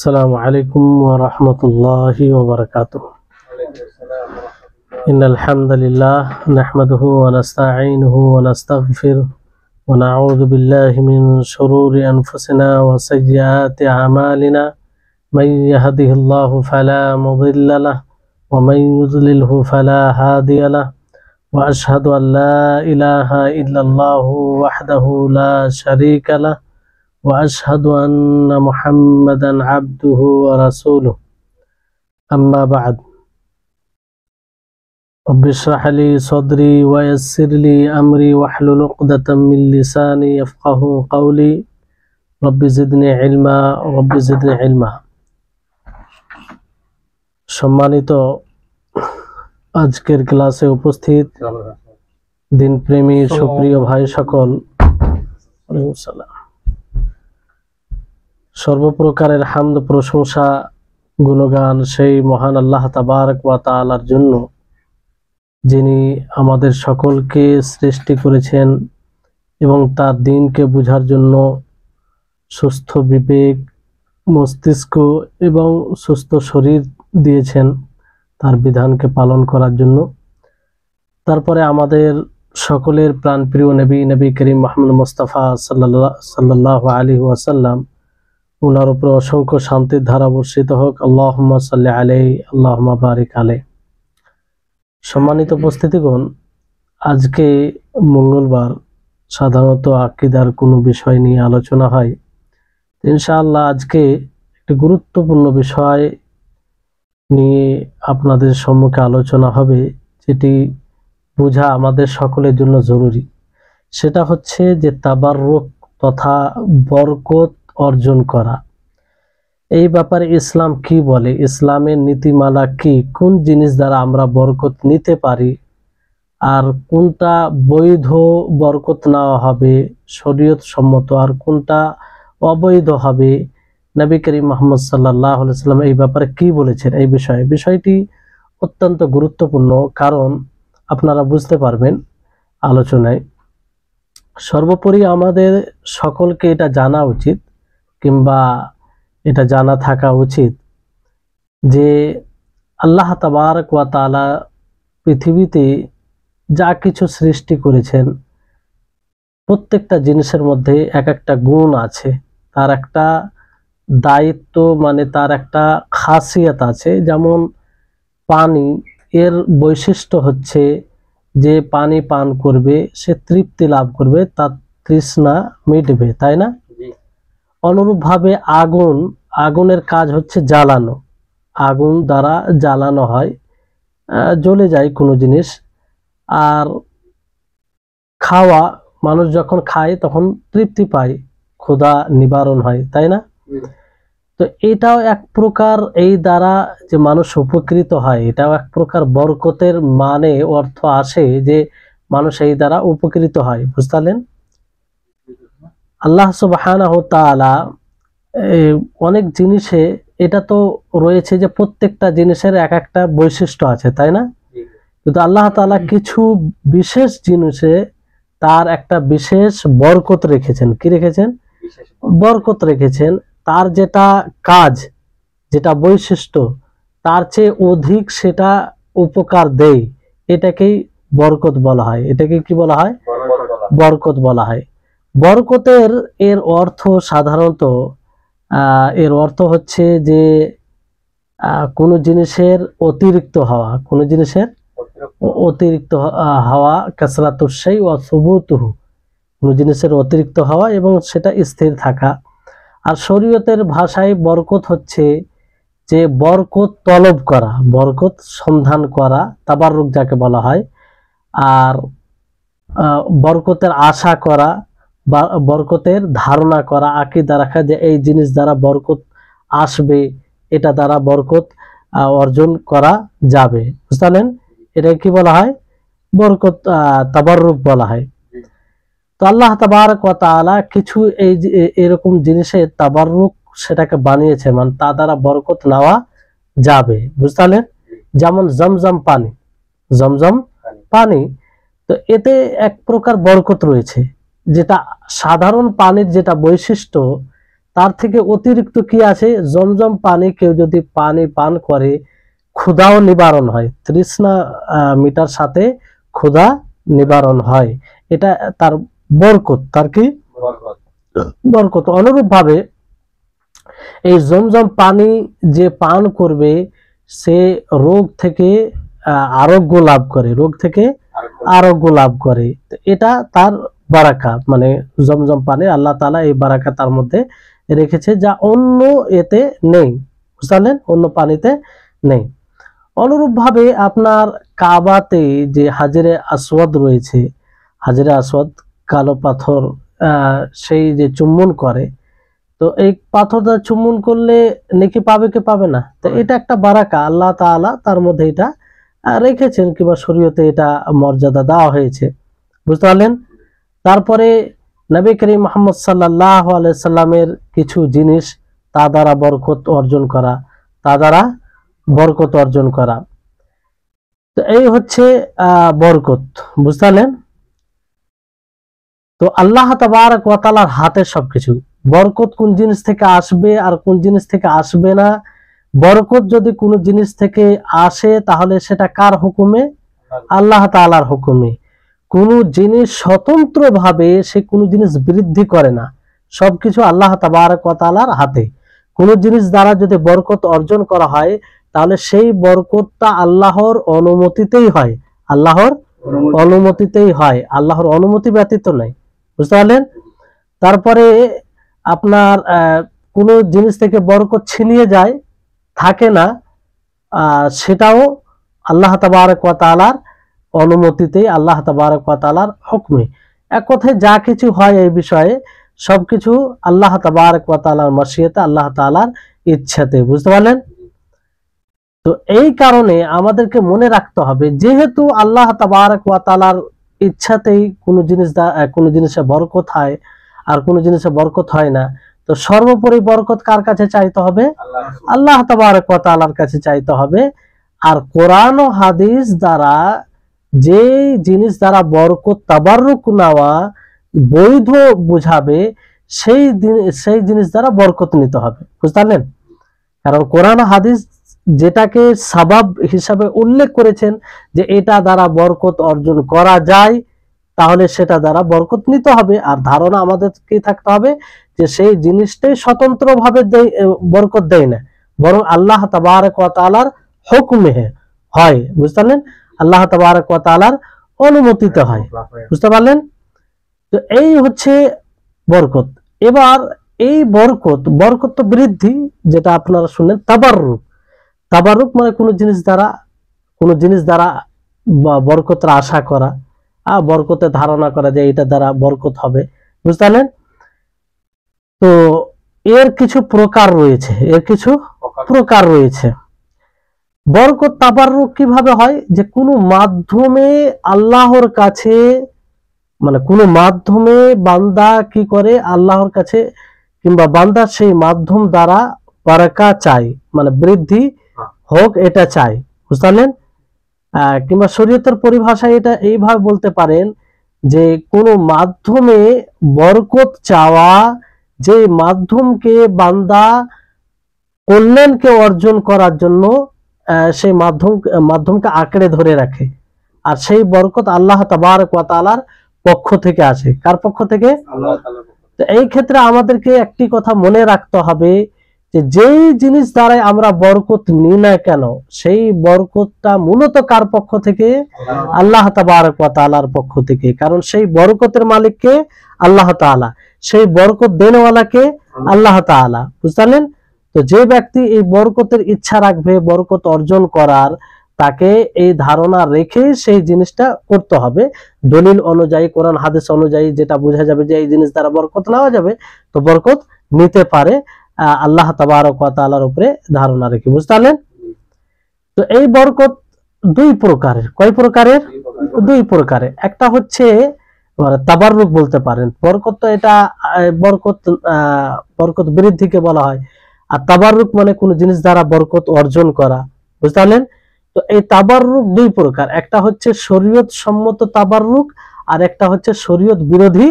السلام عليكم ورحمة الله وبركاته. إن الحمد لله نحمده ونستعينه ونستغفره ونعوذ بالله من شرور أنفسنا وسيئات أعمالنا من يهده الله فلا مضل له ومن يضلله فلا هادي له وأشهد أن لا إله إلا الله وحده لا شريك له وأشهد أن محمدا عبده ورسوله أما بعد رب اشرح لي صدري ويسر لي أمري واحلل عقدة من لساني يفقهوا قولي رب زدني علما رب زدني علما। সম্মানিত আজকের ক্লাসে উপস্থিত দিনপ্রেমী সুপ্রিয় ভাই সকল, ওয়ালাইকুম আসসালাম। সর্বপ্রকারের হামদ প্রশংসা গুণগান সেই মহান আল্লাহ তাবারক ওয়া তাআলার জন্য, যিনি আমাদের সকলকে সৃষ্টি করেছেন এবং তার দ্বীনকে বুঝার জন্য সুস্থ বিবেক, মস্তিষ্ক এবং সুস্থ শরীর দিয়েছেন তার বিধানকে পালন করার জন্য। তারপরে আমাদের সকলের প্রাণপ্রিয় নবী করিম মুহাম্মদ মুস্তাফা সাল্লাল্লাহু আলাইহি ওয়াসাল্লাম, ওনার উপর অসংখ্য শান্তির ধারা বর্ষিত হোক। আল্লাহুম্মা সাল্লি আলাইহি আল্লাহুম্মা বারিক আলাইহি। সম্মানিত উপস্থিতিগণ, আজকে মঙ্গলবার, সাধারণত আকীদার কোনো বিষয় নিয়ে আলোচনা হয়। ইনশাআল্লাহ আজকে একটি গুরুত্বপূর্ণ বিষয় নিয়ে আপনাদের সম্মুখে আলোচনা হবে, যেটি বোঝা আমাদের সকলের জন্য জরুরি। সেটা হচ্ছে যে তাবাররুক তথা বরকত অর্জন করা। এই ব্যাপারে ইসলাম কি বলে, ইসলামের নীতিমালা কি, কোন জিনিস দ্বারা আমরা বরকত নিতে পারি, আর কোনটা বৈধ বরকত নেওয়া হবে শরীয়ত সম্মত, আর কোনটা অবৈধ হবে। নবী করিম মুহাম্মদ সাল্লাল্লাহু আলাইহি ওয়াসাল্লাম এই ব্যাপারে কি বলেছেন, এই বিষয়টি অত্যন্ত গুরুত্বপূর্ণ, কারণ আপনারা বুঝতে পারবেন আলোচনায়। সর্বোপরি আমাদের সকলকে এটা জানা উচিত, কিংবা এটা জানা থাকা উচিত যে আল্লাহ তাবারক ওয়া তাআলা পৃথিবীতে যা কিছু সৃষ্টি করেছেন, প্রত্যেকটা জিনিসের মধ্যে এক একটা গুণ আছে, তার একটা দায়িত্ব, মানে তার একটা খাসিয়ত আছে। যেমন পানি, এর বৈশিষ্ট্য হচ্ছে যে পানি পান করবে সে তৃপ্তি লাভ করবে, তার তৃষ্ণা মিটবে, তাই না? অনুরূপভাবে আগুনের কাজ হচ্ছে জ্বালানো, আগুন দ্বারা জ্বালানো হয়, জ্বলে যায় কোনো জিনিস। আর খাওয়া, মানুষ যখন খায় তখন তৃপ্তি পায়, ক্ষুধা নিবারণ হয়, তাই না? তো এটাও এক প্রকার, এই দ্বারা যে মানুষ উপকৃত হয়, এটাও এক প্রকার বরকতের মানে অর্থ আসে যে মানুষ এই দ্বারা উপকৃত হয়। বুঝতে পারলেন? আল্লাহ সুবহানাহু ওয়া তাআলা অনেক জিনিসে এটা তো রয়েছে যে প্রত্যেকটা জিনিসের এক একটা বৈশিষ্ট্য আছে, তাই না? কিন্তু আল্লাহ তাআলা কিছু বিশেষ জিনিসে তার একটা বিশেষ বরকত রেখেছেন। কি রেখেছেন? বরকত রেখেছেন। তার যেটা কাজ, যেটা বৈশিষ্ট্য, তার চেয়ে অধিক সেটা উপকার দেয়, এটাকেই বরকত বলা হয়। এটাকে কি বলা হয়? বরকত বলা হয়। বরকতের এর অর্থ সাধারণত এর অর্থ হচ্ছে যে কোনো জিনিসের অতিরিক্ত হওয়া, কোনো জিনিসের অতিরিক্ত হওয়া, কাসরাতুশ শাই ওয়া সুবুতুহু, কোনো জিনিসের অতিরিক্ত হওয়া এবং সেটা স্থির থাকা। আর শরীয়তের ভাষায় বরকত হচ্ছে যে বরকত তলব করা, বরকত সন্ধান করা, তাবাররুক যাকে বলা হয়। আর বরকতের আশা করা বা বরকতের ধারণা করা, আকীদা রাখা যে এই জিনিস দ্বারা বরকত আসবে, এটা দ্বারা বরকত অর্জন করা যাবে। বুঝলেন? এটা কি বলা হয়? বরকত, তাবাররুক বলা হয়। তো আল্লাহ তাবারক ওয়া তাআলা কিছু এই এরকম জিনিসের তাবাররুক সেটাকে বানিয়েছে, মানে তা দ্বারা বরকত নেওয়া যাবে। বুঝলেন? যেমন জমজম পানি, জমজম পানি, তো এতে এক প্রকার বরকত রয়েছে, যেটা সাধারণ পানির যেটা বৈশিষ্ট্য তার থেকে অতিরিক্ত কি আছে, জমজম পানি কেউ যদি পানি পান করে ক্ষুধাও নিবারণ হয়, তৃষ্ণা মিটার সাথে ক্ষুধা নিবারণ হয়, এটা তার বরকত, তার কি বরকত। অনুরূপ ভাবে এই জমজম পানি যে পান করবে সে রোগ থেকে আরোগ্য লাভ করে, রোগ থেকে আরোগ্য লাভ করে। এটা তার বারাকা, মানে জমজম পানি আল্লাহ তাআলা এই বারাকা তার মধ্যে রেখেছে, যা অন্য এতে নেই, বুঝলেন, অন্য পানিতে নেই। অনুরূপ ভাবে আপনার কাবাতে যে হাজরে আসওয়াদ রয়েছে, হাজরে আসওয়াদ কালো পাথর, সেই যে চুম্বন করে, তো এই পাথরটা চুম্বন করলে নেকি পাবে কি পাবে না? তো এটা একটা বারাকা, আল্লাহ তাআলা তার মধ্যে এটা রেখেছেন, কিংবা শরীয়তে এটা মর্যাদা দেওয়া হয়েছে, বুঝতে পারলেন। তারপরে নবী করিম মুহাম্মদ সাল্লাল্লাহু আলাইহি সাল্লামের কিছু জিনিস তা দ্বারা বরকত অর্জন করা, তা দ্বারা বরকত অর্জন করা, তো এই হচ্ছে বরকত, বুঝতে পারলেন। তো আল্লাহ তাবারক ওয়া তাআলার হাতে সবকিছু। বরকত কোন জিনিস থেকে আসবে আর কোন জিনিস থেকে আসবে না, বরকত যদি কোনো জিনিস থেকে আসে তাহলে সেটা কার হুকুমে? আল্লাহ তাআলার হুকুমে। কোনো জিনিস স্বতন্ত্রভাবে সে কোনো জিনিস বৃদ্ধি করে না, সবকিছু আল্লাহ তাবারক ওয়া তাআলার হাতে। কোনো জিনিস দ্বারা যদি বরকত অর্জন করা হয় তাহলে সেই বরকতটা আল্লাহর অনুমতিতেই হয়, আল্লাহর অনুমতিতেই হয়, আল্লাহর অনুমতি ব্যতীত নয়, বুঝতে পারলেন। তারপরে আপনার কোনো জিনিস থেকে বরকত ছিনিয়ে যায়, থাকে না, সেটাও আল্লাহ তাবারক ওয়া তাআলার অনুমতিতেই, আল্লাহ তাবারক ওয়া তাআলার হুকমে। এক কথায় যা কিছু হয় এই বিষয়ে সবকিছু আল্লাহ তাবারক ওয়া তাআলার মাশিয়াতে, আল্লাহ তাআলার ইচ্ছাতে, বুঝতে পারলেন। তো এই কারণে আমাদেরকে মনে রাখতে হবে, যেহেতু আল্লাহ তাবারক ওয়া তাআলার ইচ্ছাতেই কোনো জিনিসে বরকত হয় আর কোনো জিনিসে বরকত হয় না, তো সর্বোপরি বরকত কার কাছে চাইতে হবে? আল্লাহ তাবারক ওয়া তাআলার কাছে চাইতে হবে। আর কোরআন ও হাদিস দ্বারা যে জিনিস দ্বারা বরকত তাবাররুক নেওয়া বৈধ বুঝাবে, সেই জিনিস দ্বারা বরকত নিতে হবে, বুঝতে পারলেন। কারণ কোরআন হাদিস যেটাকে সাবাব হিসাবে উল্লেখ করেছেন যে এটা দ্বারা বরকত অর্জন করা যায়, তাহলে সেটা দ্বারা বরকত নিতে হবে। আর ধারণা আমাদের কি থাকতে হবে যে সেই জিনিসটাই স্বতন্ত্রভাবে বরকত দেয় না, বরং আল্লাহ তাবারক ওয়া তাআলার হুকমে হয়, বুঝতে পারলেন, আল্লাহ তাবারক ওয়া তাআলার অনুমতিতে হয়, বুঝতে পারলেন। তো এই হচ্ছে বরকত। এবার এই বরকত তো বৃদ্ধি, যেটা আপনারা শুনলেন তাবাররুক। তাবাররুক মানে কোনো জিনিস দ্বারা বরকতের আশা করা, বরকতের ধারণা করা যে এটা দ্বারা বরকত হবে, বুঝতে পারলেন। তো এর কিছু প্রকার রয়েছে, বরকত তাবাররুক কিভাবে হয়? যে কোনো মাধ্যমে আল্লাহর কাছে, মানে কোনো মাধ্যমে বান্দা কি করে আল্লাহর কাছে, কিংবা বান্দা সেই মাধ্যম দ্বারা বারাকা চাই, মানে বৃদ্ধি হোক এটা চাই, বুঝতে পারলেন। কিংবা শরীয়তের পরিভাষায় এটা এইভাবে বলতে পারেন যে কোনো মাধ্যমে বরকত চাওয়া, যে মাধ্যমকে বান্দা কল্যাণকে অর্জন করার জন্য সেই মাধ্যমকে আঁকড়ে ধরে রাখে, আর সেই বরকত আল্লাহ তাবারক ওয়া তাআলার পক্ষ থেকে আসে। কার পক্ষ থেকে? আল্লাহ তাআলার পক্ষ থেকে। এই ক্ষেত্রে আমাদেরকে একটি কথা মনে রাখতে হবে যে যেই জিনিস দ্বারা আমরা বরকত নিই না কেন, সেই বরকতটা মূলত কার পক্ষ থেকে? আল্লাহ তাবারক ওয়া তাআলার পক্ষ থেকে। কারণ সেই বরকতের মালিককে আল্লাহ তাআলা, সেই বরকত দেনওয়ালাকে আল্লাহ তাআলা, বুঝলেন। তো যে ব্যক্তি এই বরকতের ইচ্ছা রাখবে, বরকত অর্জন করার, তাকে এই ধারণা রেখে সেই জিনিসটা করতে হবে। দলিল অনুযায়ী, কোরআন হাদিস অনুযায়ী যেটা বোঝা যাবে যে এই জিনিস দ্বারা বরকত নেওয়া যাবে, তো বরকত নিতে পারে আল্লাহ তাবারক ওয়া তাআলার উপরে ধারণা রেখে, বুঝতে পারলেন। তো এই বরকত দুই প্রকারের। কয় প্রকারের? দুই প্রকারের। একটা হচ্ছে তাবাররুক বলতে পারেন, বরকত তো এটা বরকত বৃদ্ধিকে বলা হয়, আর তাবাররুক মানে কোন জিনিস দ্বারা বরকত অর্জন করা, বুঝতে পারলেন। তো এই তাবাররুক দুই প্রকার, একটা হচ্ছে শরীয়ত সম্মত তাবাররুক, আর একটা হচ্ছে শরীয়ত বিরোধী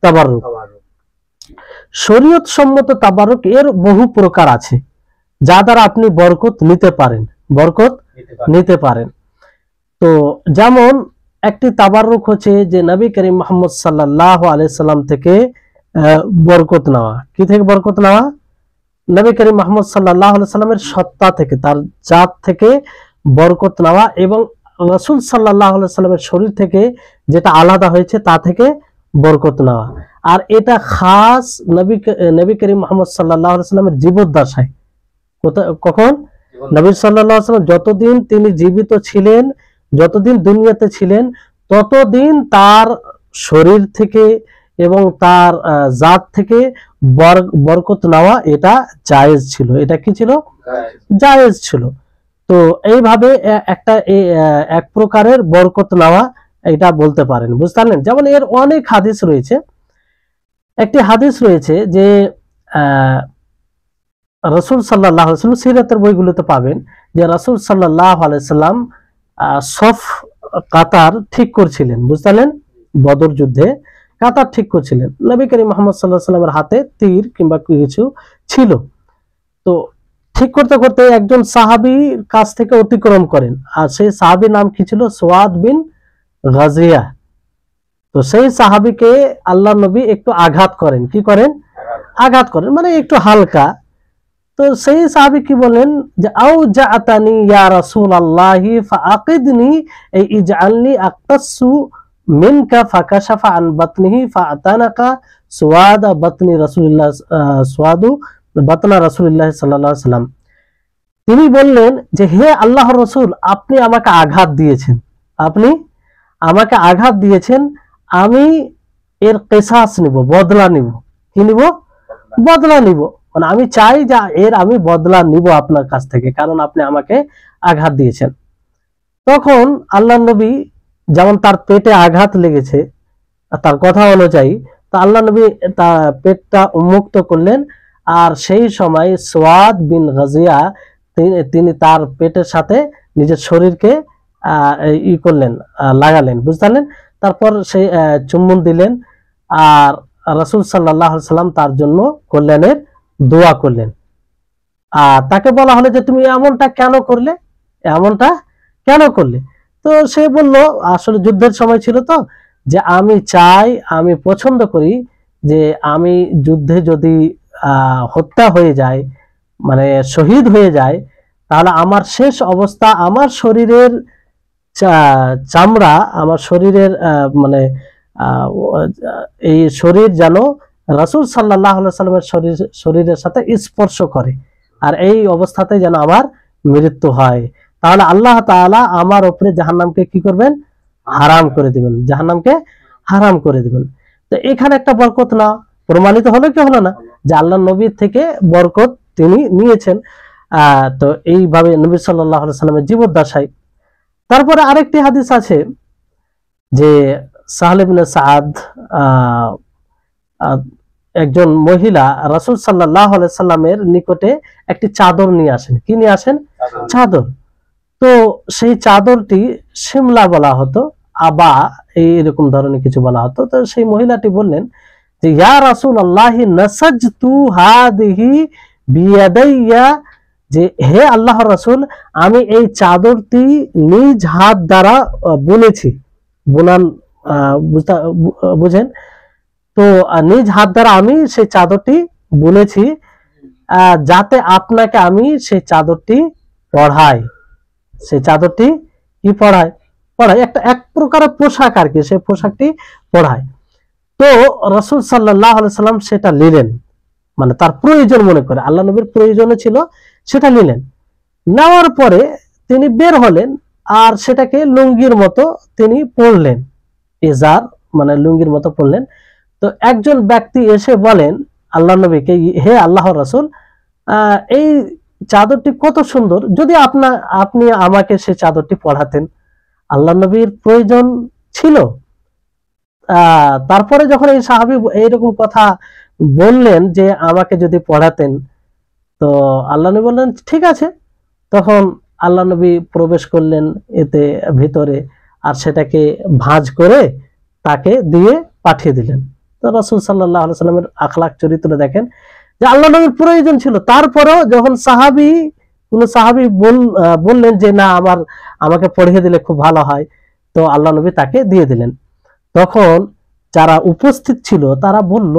তাবাররুক। শরীয়ত সম্মত তাবারুক এর বহু প্রকার আছে, যা দ্বারা আপনি বরকত নিতে পারেন, বরকত নিতে পারেন। তো যেমন একটি তাবারুক হচ্ছে যে নবী করিম মুহাম্মদ সাল্লাল্লাহু আলাইহি সাল্লাম থেকে বরকত নেওয়া। কি থেকে বরকত নেওয়া? নবী করিম মুহাম্মদ সাল্লাল্লাহু আলাইহি সাল্লামের সত্তা থেকে, তার জাত থেকে বরকত নেওয়া, এবং রাসূল সাল্লাল্লাহু আলাইহি সাল্লামের শরীর থেকে যেটা আলাদা হয়েছে তা থেকে বরকত নেওয়া। আর এটা খাস নবী করিম মুহাম্মদ সাল্লাল্লাহু আলাইহি সাল্লামের জীবদ্দশায়। কখন? নবী সাল্লাল্লাহু আলাইহি সাল্লাম যতদিন তিনি জীবিত ছিলেন, যতদিন দুনিয়াতে ছিলেন, ততদিন তার শরীর থেকে এবং তার জাত থেকে বরকত নেওয়া এটা জায়েজ ছিল। এটা কি ছিল? জায়েজ ছিল। তো এইভাবে একটা এক প্রকারের বরকত নেওয়া এটা বলতে পারেন, বুঝতে পারলেন? যেমন এর অনেক হাদিস রয়েছে। একটি হাদিস রয়েছে যে রাসূল সাল্লাল্লাহু আলাইহি ওয়াসাল্লাম, সিরাতের বইগুলোতে পাবেন যে রাসূল সাল্লাল্লাহু আলাইহি সাল্লাম সফ কাতার ঠিক করছিলেন, বুঝতে পারলেন? বদর যুদ্ধে কাতার ঠিক করছিলেন। নবী করিম মুহাম্মদ সাল্লাল্লাহু আলাইহি সাল্লামের হাতে তীর কিংবা কিছু ছিল। তো ঠিক করতে করতে একজন সাহাবীর কাছ থেকে অতিক্রম করেন, আর সেই সাহাবীর নাম কি ছিল? সুয়াদ বিন গাজিয়া। তো সেই সাহাবীকে আল্লাহ নবী একটু আঘাত করেন। কি করেন? আঘাত করেন, মানে একটু হালকা। তো সেই সাহাবী কি বলেন যে আও জাআতানি ইয়া রাসূলুল্লাহি ফাআকিদনি এই ইজআলনি আক্তাসু মিনকা ফাকাশাফা আন বাতনিহি ফাআতানাকা সুওয়াদা বাতনি রাসূলুল্লাহ সুওয়াদু বাতনা রাসূলুল্লাহ সাল্লাল্লাহু আলাইহি সাল্লাম। তিনি বললেন যে হে আল্লাহর রাসূল, আপনি আমাকে আঘাত দিয়েছেন, আপনি আমাকে আঘাত দিয়েছেন, আমি এর কিসাস নিব, বদলা নিব। কি নিব? বদলা নিব। মানে আমি চাই যে এর আমি বদলা নিব আপনার কাছ থেকে, কারণ আপনি আমাকে আঘাত দিয়েছেন। তখন আল্লাহ নবী, যেমন তার পেটে আঘাত লেগেছে তার কথা অনুযায়ী, তা আল্লাহ নবী তার পেটটা উন্মুক্ত করলেন, আর সেই সময় সুয়াদ বিন গাজিয়া তিনি তার পেটের সাথে নিজের শরীরকে করলেন, লাগালেন, বুঝতে পারলেন? তারপর সেই চুম্বন দিলেন, আর রাসূল সাল্লাল্লাহু আলাইহি সাল্লাম তার জন্য কল্যাণের দোয়া করলেন। আর তাকে বলা হলো যে তুমি এমনটা কেন করলে, এমনটা কেন করলে? তো সে বলল, আসলে যুদ্ধের সময় ছিল তো, যে আমি চাই, আমি পছন্দ করি যে আমি যুদ্ধে যদি হত্যা হয়ে যায়, মানে শহীদ হয়ে যায়, তাহলে আমার শেষ অবস্থা, আমার শরীরের চামড়া, আমার শরীরের মানে এই শরীর যেন রাসূল সাল্লাল্লাহু আলাইহি সাল্লামের শরীরের সাথে স্পর্শ করে, আর এই অবস্থাতে যেন আমার মৃত্যু হয়। তাহলে আল্লাহ তাআলা আমার উপরে জাহান্নামকে কি করবেন? হারাম করে দিবেন, জাহান্নামকে হারাম করে দিবেন। তো এখানে একটা বরকত না প্রমাণিত হলো কি হলো না, যে আল্লাহ নবীর থেকে বরকত তিনি নিয়েছেন। তো এইভাবে নবী সাল্লাল্লাহু আলাইহি সাল্লামের জীবদ্দশায়। তারপরে আরেকটি হাদিস আছে যে সাহল ইবনে সাদ, একজন মহিলা রাসূল সাল্লাল্লাহু আলাইহি সাল্লামের নিকটে একটি চাদর নিয়ে আসেন। কি নিয়ে আসেন? চাদর। তো সেই চাদরটি শিমলা বলা হতো, আবা এইরকম ধরনের কিছু বলা হতো। তো সেই মহিলাটি বললেন যে ইয়া রাসূলুল্লাহি নাসাজতু হাদিহি বিয়াদাইয়া, যে হে আল্লাহর রাসূল, আমি এই চাদরটি নিজ হাত দ্বারা বুনেছি। বুনান বুঝেন তো, নিজ হাত দ্বারা আমি সেই চাদরটি বুনেছি, যাতে আপনাকে আমি সেই চাদরটি পড়াই। সেই চাদরটি কি পড়ায়? পড়ায় একটা এক প্রকারের পোশাক আর কি, সেই পোশাকটি পড়ায়। তো রাসূল সাল্লাল্লাহু আলাইহি সাল্লাম সেটা নিলেন, মানে তার প্রয়োজন মনে করে, আল্লাহ নবীর প্রয়োজন ছিল, সেটা নিলেন। নেওয়ার পরে তিনি বের হলেন, আর সেটাকে লুঙ্গির মতো তিনি পরলেন, ইজার মানে লুঙ্গির মতো পরলেন। তো একজন ব্যক্তি এসে বলেন আল্লাহ নবীকে, হে আল্লাহর রাসূল, এই চাদরটি কত সুন্দর, যদি আপনি আমাকে সেই চাদরটি পড়াতেন। আল্লাহ নবীর প্রয়োজন ছিল। তারপরে যখন এই সাহাবী এইরকম কথা বললেন যে আমাকে যদি পড়াতেন, তো আল্লাহ নবী বললেন ঠিক আছে। তখন আল্লাহ নবী প্রবেশ করলেন এতে ভিতরে, আর সেটাকে ভাঁজ করে তাকে দিয়ে পাঠিয়ে দিলেন। তো রাসূল সাল্লাল্লাহু আলাইহি সাল্লামের আখলাক চরিত্র দেখেন যে আল্লাহ নবীর প্রয়োজন ছিল, তারপরেও যখন কোন সাহাবী বললেন যে না আমাকে পড়িয়ে দিলে খুব ভালো হয়, তো আল্লাহ নবী তাকে দিয়ে দিলেন। তখন যারা উপস্থিত ছিল তারা বলল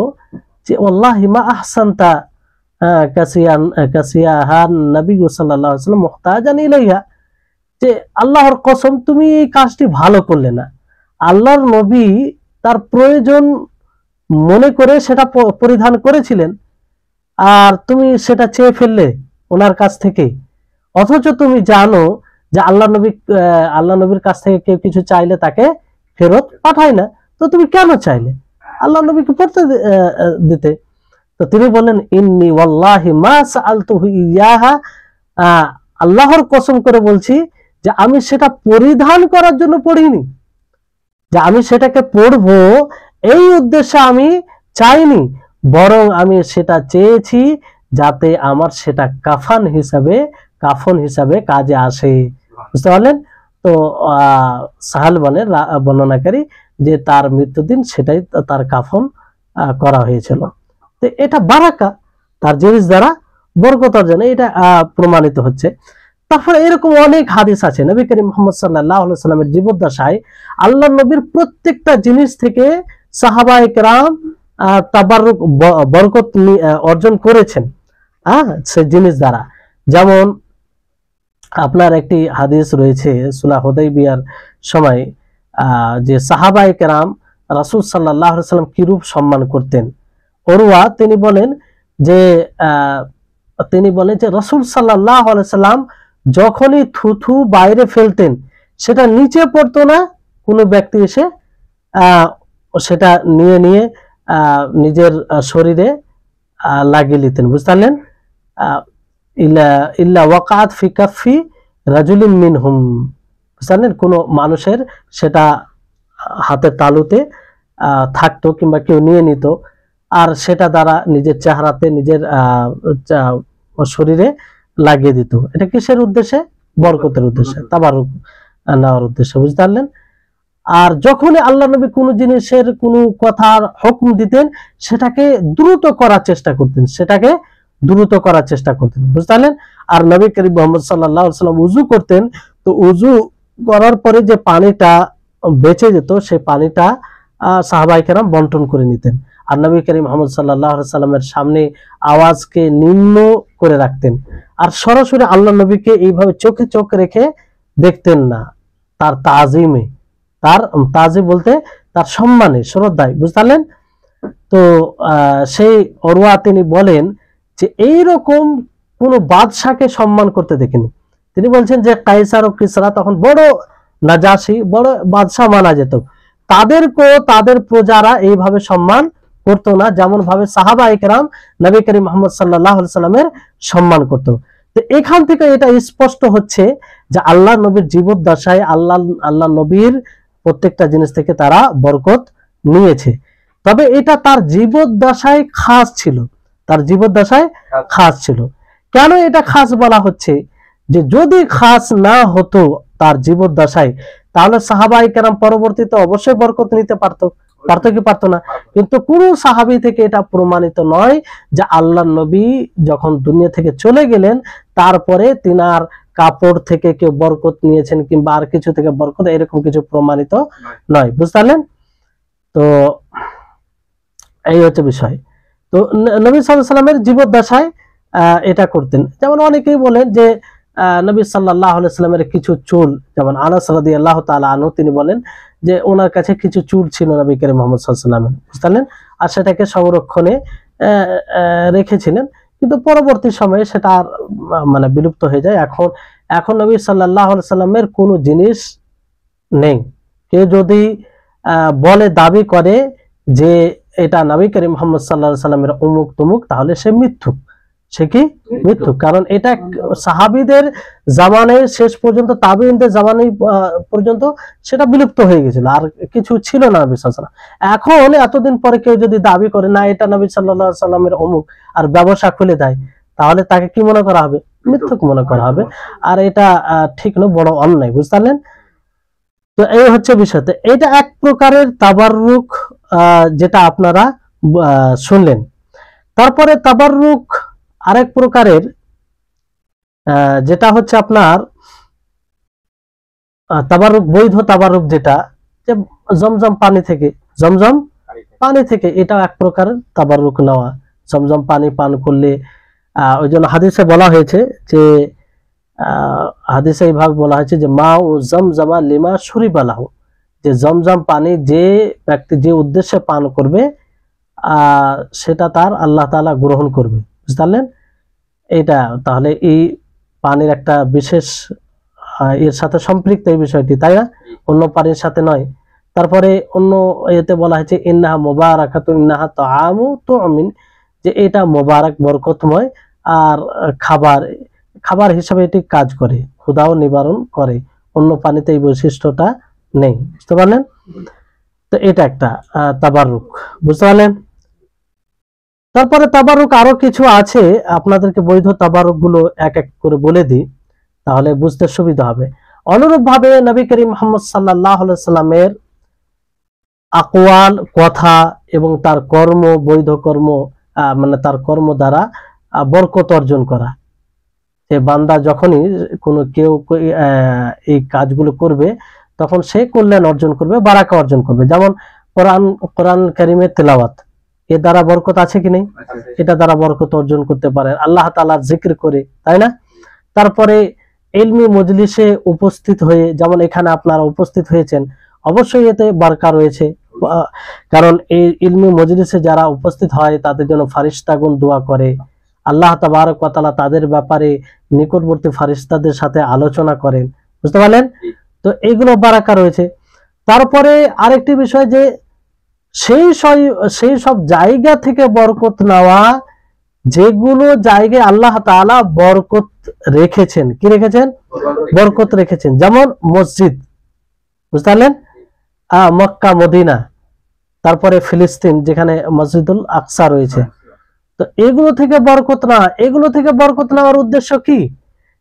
যে ওয়াল্লাহি মা আহসানতা কাসিয়াহান নবী সাল্লাল্লাহু আলাইহি ওয়াসাল্লাম মুহতাজান ইলাইহা, যে আল্লাহর কসম তুমি এই কাজটি ভালো করলে না, আল্লাহর নবী তার প্রয়োজন মনে করে সেটা পরিধান করেছিলেন আর তুমি সেটা চেয়ে ফেললে ওনার কাছ থেকে, অথচ তুমি জানো যে আল্লাহ নবীর কাছ থেকে কেউ কিছু চাইলে তাকে ফেরত পাঠায় না, তো তুমি কেন চাইলে আল্লাহ নবীকে পড়তে দিতে? তো তিনি বললেন ইন্নী ওয়াল্লাহি মা সাআলতুহু ইয়াহা, আল্লাহর কসম করে বলছি যে আমি সেটা পরিধান করার জন্য পড়িনি, যে আমি সেটাকে পড়বো এই উদ্দেশ্যে আমি চাইনি, বরং আমি সেটা চেয়েছি যাতে আমার সেটা কাফন হিসাবে কাজে আসে। বুঝতে পারলেন? তো সাহাল বর্ণনাকারী যে তার মৃত্যুদিন সেটাই তার কাফন করা হয়েছিল। তো এটা বারাকা, তার জিনিস দ্বারা বরকত অর্জন, এটা প্রমাণিত হচ্ছে। তারপরে এরকম অনেক হাদিস আছে, নবী করিম মুহাম্মদ সাল্লাল্লাহু আলাইহি সাল্লামের জীবদ্দশায় আল্লাহর নবীর প্রত্যেকটা জিনিস থেকে সাহাবায়ে কেরাম তাবাররুক বরকত অর্জন করেছেন সেই জিনিস দ্বারা। যেমন আপনার একটি হাদিস রয়েছে সুলহ হুদাইবিয়ার সময় যে সাহাবায়ে কেরাম রাসূল সাল্লাল্লাহু আলাইহি সাল্লাম কিরূপ সম্মান করতেন। উরওয়া তিনি বলেন যে রাসূল সাল্লাল্লাহু আলাইহি সাল্লাম যখনই থুথু বাইরে ফেলতেন সেটা নিচে পড়তো না, কোনো ব্যক্তি এসে সেটা নিয়ে নিজের শরীরে লাগিয়ে নিতেন। বুঝতে পারলেন? ইল্লা ওয়াকাত ফি কাফি রাজুলিন মিনহুম, বুঝতে পারলেন? কোনো মানুষের সেটা হাতের তালুতে থাকতো কিংবা কেউ নিয়ে নিত আর সেটা দ্বারা নিজের চেহারাতে নিজের শরীরে লাগিয়ে দিত। এটা কিসের উদ্দেশ্যে? বরকতের উদ্দেশ্যে, তাবারুক নেওয়ার উদ্দেশ্যে। বুঝতে পারলেন? আর যখনই আল্লাহ নবী কোনো জিনিসের কোনো কথার হুকুম দিতেন সেটাকে দ্রুত করার চেষ্টা করতেন, বুঝতে পারলেন? আর নবী করিম মুহাম্মদ সাল্লাল্লাহু আলাইহি ওয়াসাল্লাম উযু করতেন, তো উযু করার পরে যে পানিটা বেঁচে যেত সেই পানিটা সাহাবায়ে কেরাম বন্টন করে নিতেন। আর নবী করিম মুহাম্মদ সাল্লাল্লাহু আলাইহি ওয়াসাল্লামের সামনে আওয়াজকে নিম্ন করে রাখতেন আর সরাসরি আল্লাহ নবীকে এইভাবে চোখে চোখ রেখে দেখতেন না, তার তাজিম বলতে তার সম্মানে, শ্রদ্ধায়। বুঝতে পারলেন? তো সেই উরওয়া তিনি বলেন যে এইরকম কোন বাদশাকে সম্মান করতে দেখিনি। তিনি বলছেন যে কাইসার ও কিসরা তখন বড় নাজাসি, বড় বাদশাহ মানা যেত, তাদের প্রজারা এইভাবে সম্মান করতো না যেমন ভাবে সাহাবায়ে কেরাম নবী করিম মুহাম্মদ সাল্লাল্লাহু আলাইহি সাল্লামের সম্মান করতো। তো এখান থেকে এটা স্পষ্ট হচ্ছে যে আল্লাহ নবীর জীবদ্দশায় আল্লাহ নবীর প্রত্যেকটা জিনিস থেকে তারা বরকত নিয়েছে। তবে এটা তার জীবদ্দশায় খাস ছিল, কেন এটা খাস বলা হচ্ছে? যে যদি খাস না হতো তার জীবদ্দশায় তাহলে সাহাবায়ে কেরাম পরবর্তীতে অবশ্যই বরকত নিতে পারতো কি পারতো না? কিন্তু কোন সাহাবী থেকে এটা প্রমাণিত নয় যে আল্লাহ নবী যখন দুনিয়া থেকে চলে গেলেন তারপরে তিনার কাপড় থেকে কেউ বরকত নিয়েছেন কিংবা আর কিছু থেকে বরকত, এরকম কিছু প্রমাণিত নয়। বুঝতে পারলেন? তো এই হচ্ছে বিষয়। তো নবী সাল্লাল্লাহু আলাইহি সাল্লামের জীবদ্দশায় এটা করতেন। যেমন অনেকেই বলেন যে নবী সাল্লাল্লাহু আলাইহি সাল্লামের কিছু চুল, যেমন আনাস রাদিয়াল্লাহু তাআলা আনহু তিনি বলেন যে ওনার কাছে কিছু চুল ছিল নবী করিম মুহাম্মদ সাল্লাল্লাহু আলাইহি সাল্লামের, বুঝলেন? আর সেটাকে সংরক্ষণে রেখেছিলেন, কিন্তু পরবর্তী সময়ে সেটা আর মানে বিলুপ্ত হয়ে যায়। এখন নবী সাল্লাল্লাহু আলাইহি সাল্লামের কোনো জিনিস নেই। কেউ যদি দাবি করে যে এটা নবী করিম মুহাম্মদ সাল্লাল্লাহু আলাইহি সাল্লামের অমুক তমুক, তাহলে সে মিথ্যুক। কারণ এটা সাহাবীদের জামানায় শেষ পর্যন্ত, তাবেঈনদের জামানায় পর্যন্ত সেটা বিলুপ্ত হয়ে গেছিল, আর কিছু ছিল না নবী সাল্লাল্লাহু আলাইহি সাল্লাম। এখন এতদিন পরে কেউ যদি দাবি করে না এটা নবী সাল্লাল্লাহু আলাইহি সাল্লামের অমুক আর ব্যবসা খুলে দেয়, তাহলে তাকে কি মনে করা হবে? মিথ্যুক মনে করা হবে। আর এটা ঠিক নয়, বড় অন্যায়। বুঝতে পারলেন? তো এই হচ্ছে বিষয়। এটা এক প্রকারের তাবাররুক যেটা আপনারা শুনলেন। তারপরে তাবাররুক আরেক প্রকারের, যেটা হচ্ছে আপনার তাবাররুক, বৈধ তাবাররুক, যেটা যে জমজম পানি থেকে এটাও এক প্রকারের তাবাররুক নেওয়া। জমজম পানি পান করলে ওই জন্য হাদিসে বলা হয়েছে যে, হাদিসে এইভাবে বলা হয়েছে যে মা ও জমজমা লিমা শুরিবালাহু, যে জমজম পানি যে ব্যক্তি যে উদ্দেশ্যে পান করবে সেটা তার আল্লাহ তাআলা গ্রহণ করবে। বুঝতে পারলেন? এটা তাহলে এই পানির একটা বিশেষ এর সাথে সম্পৃক্ত এই বিষয়টি, তাই না? অন্য পানির সাথে নয়। তারপরে অন্য এতে বলা হয়েছে ইন্নাহা মুবারাকাতুন ইন্নাহা তাআমু তুমিন, যে এটা মোবারক বরকতময় আর খাবার হিসাবে এটি কাজ করে, ক্ষুধাও নিবারণ করে। অন্য পানিতে এই বৈশিষ্ট্যটা নেই। বুঝতে পারলেন? তো এটা একটা তাবাররুক। বুঝতে পারলেন? তারপরে তাবাররুক আরো কিছু আছে, আপনাদেরকে বৈধ তাবাররুক গুলো এক এক করে বলে দিই, তাহলে বুঝতে সুবিধা হবে। অনুরূপ ভাবে নবী করিম মুহাম্মদ সাল্লাল্লাহু আলাইহি সাল্লামের আকওয়াল, কথা এবং তার কর্ম, বৈধ কর্ম, মানে তার কর্ম দ্বারা বরকত অর্জন করা। যে বান্দা যখনই কোনো কেউ এই কাজগুলো করবে তখন সে কল্যাণ অর্জন করবে, বারাকা অর্জন করবে। যেমন কোরআন কারীমের তেলাওয়াত, এর দ্বারা বরকত আছে কি নেই? এটা দ্বারা বরকত অর্জন করতে পারে আল্লাহ তাআলার জিকির করে, তাই না? তারপরে ইলমি মজলিসে উপস্থিত হয়ে, যেমন এখানে আপনারা উপস্থিত হয়েছেন, অবশ্যই এতে বারকা রয়েছে। কারণ এই ইলমি মজলিসে যারা উপস্থিত হয় তাদের জন্য ফারিস্তাগণ দোয়া করে, আল্লাহ তাবারক ওয়া তাআলা তাদের ব্যাপারে নিকটবর্তী ফারিস্তাদের সাথে আলোচনা করেন। বুঝতে পারলেন? তো এইগুলো বারাকা রয়েছে। তারপরে আরেকটি বিষয় যে সেই সব জায়গা থেকে বরকত নেওয়া, যেগুলো জায়গায় আল্লাহ তাআলা বরকত রেখেছেন। কি রেখেছেন? বরকত রেখেছেন। যেমন মসজিদ, বুঝতে পারলেন? মক্কা, মদিনা, তারপরে ফিলিস্তিন যেখানে মসজিদুল আকসা রয়েছে। তো এগুলো থেকে বরকত না, এগুলো থেকে বরকত নেওয়ার উদ্দেশ্য কি?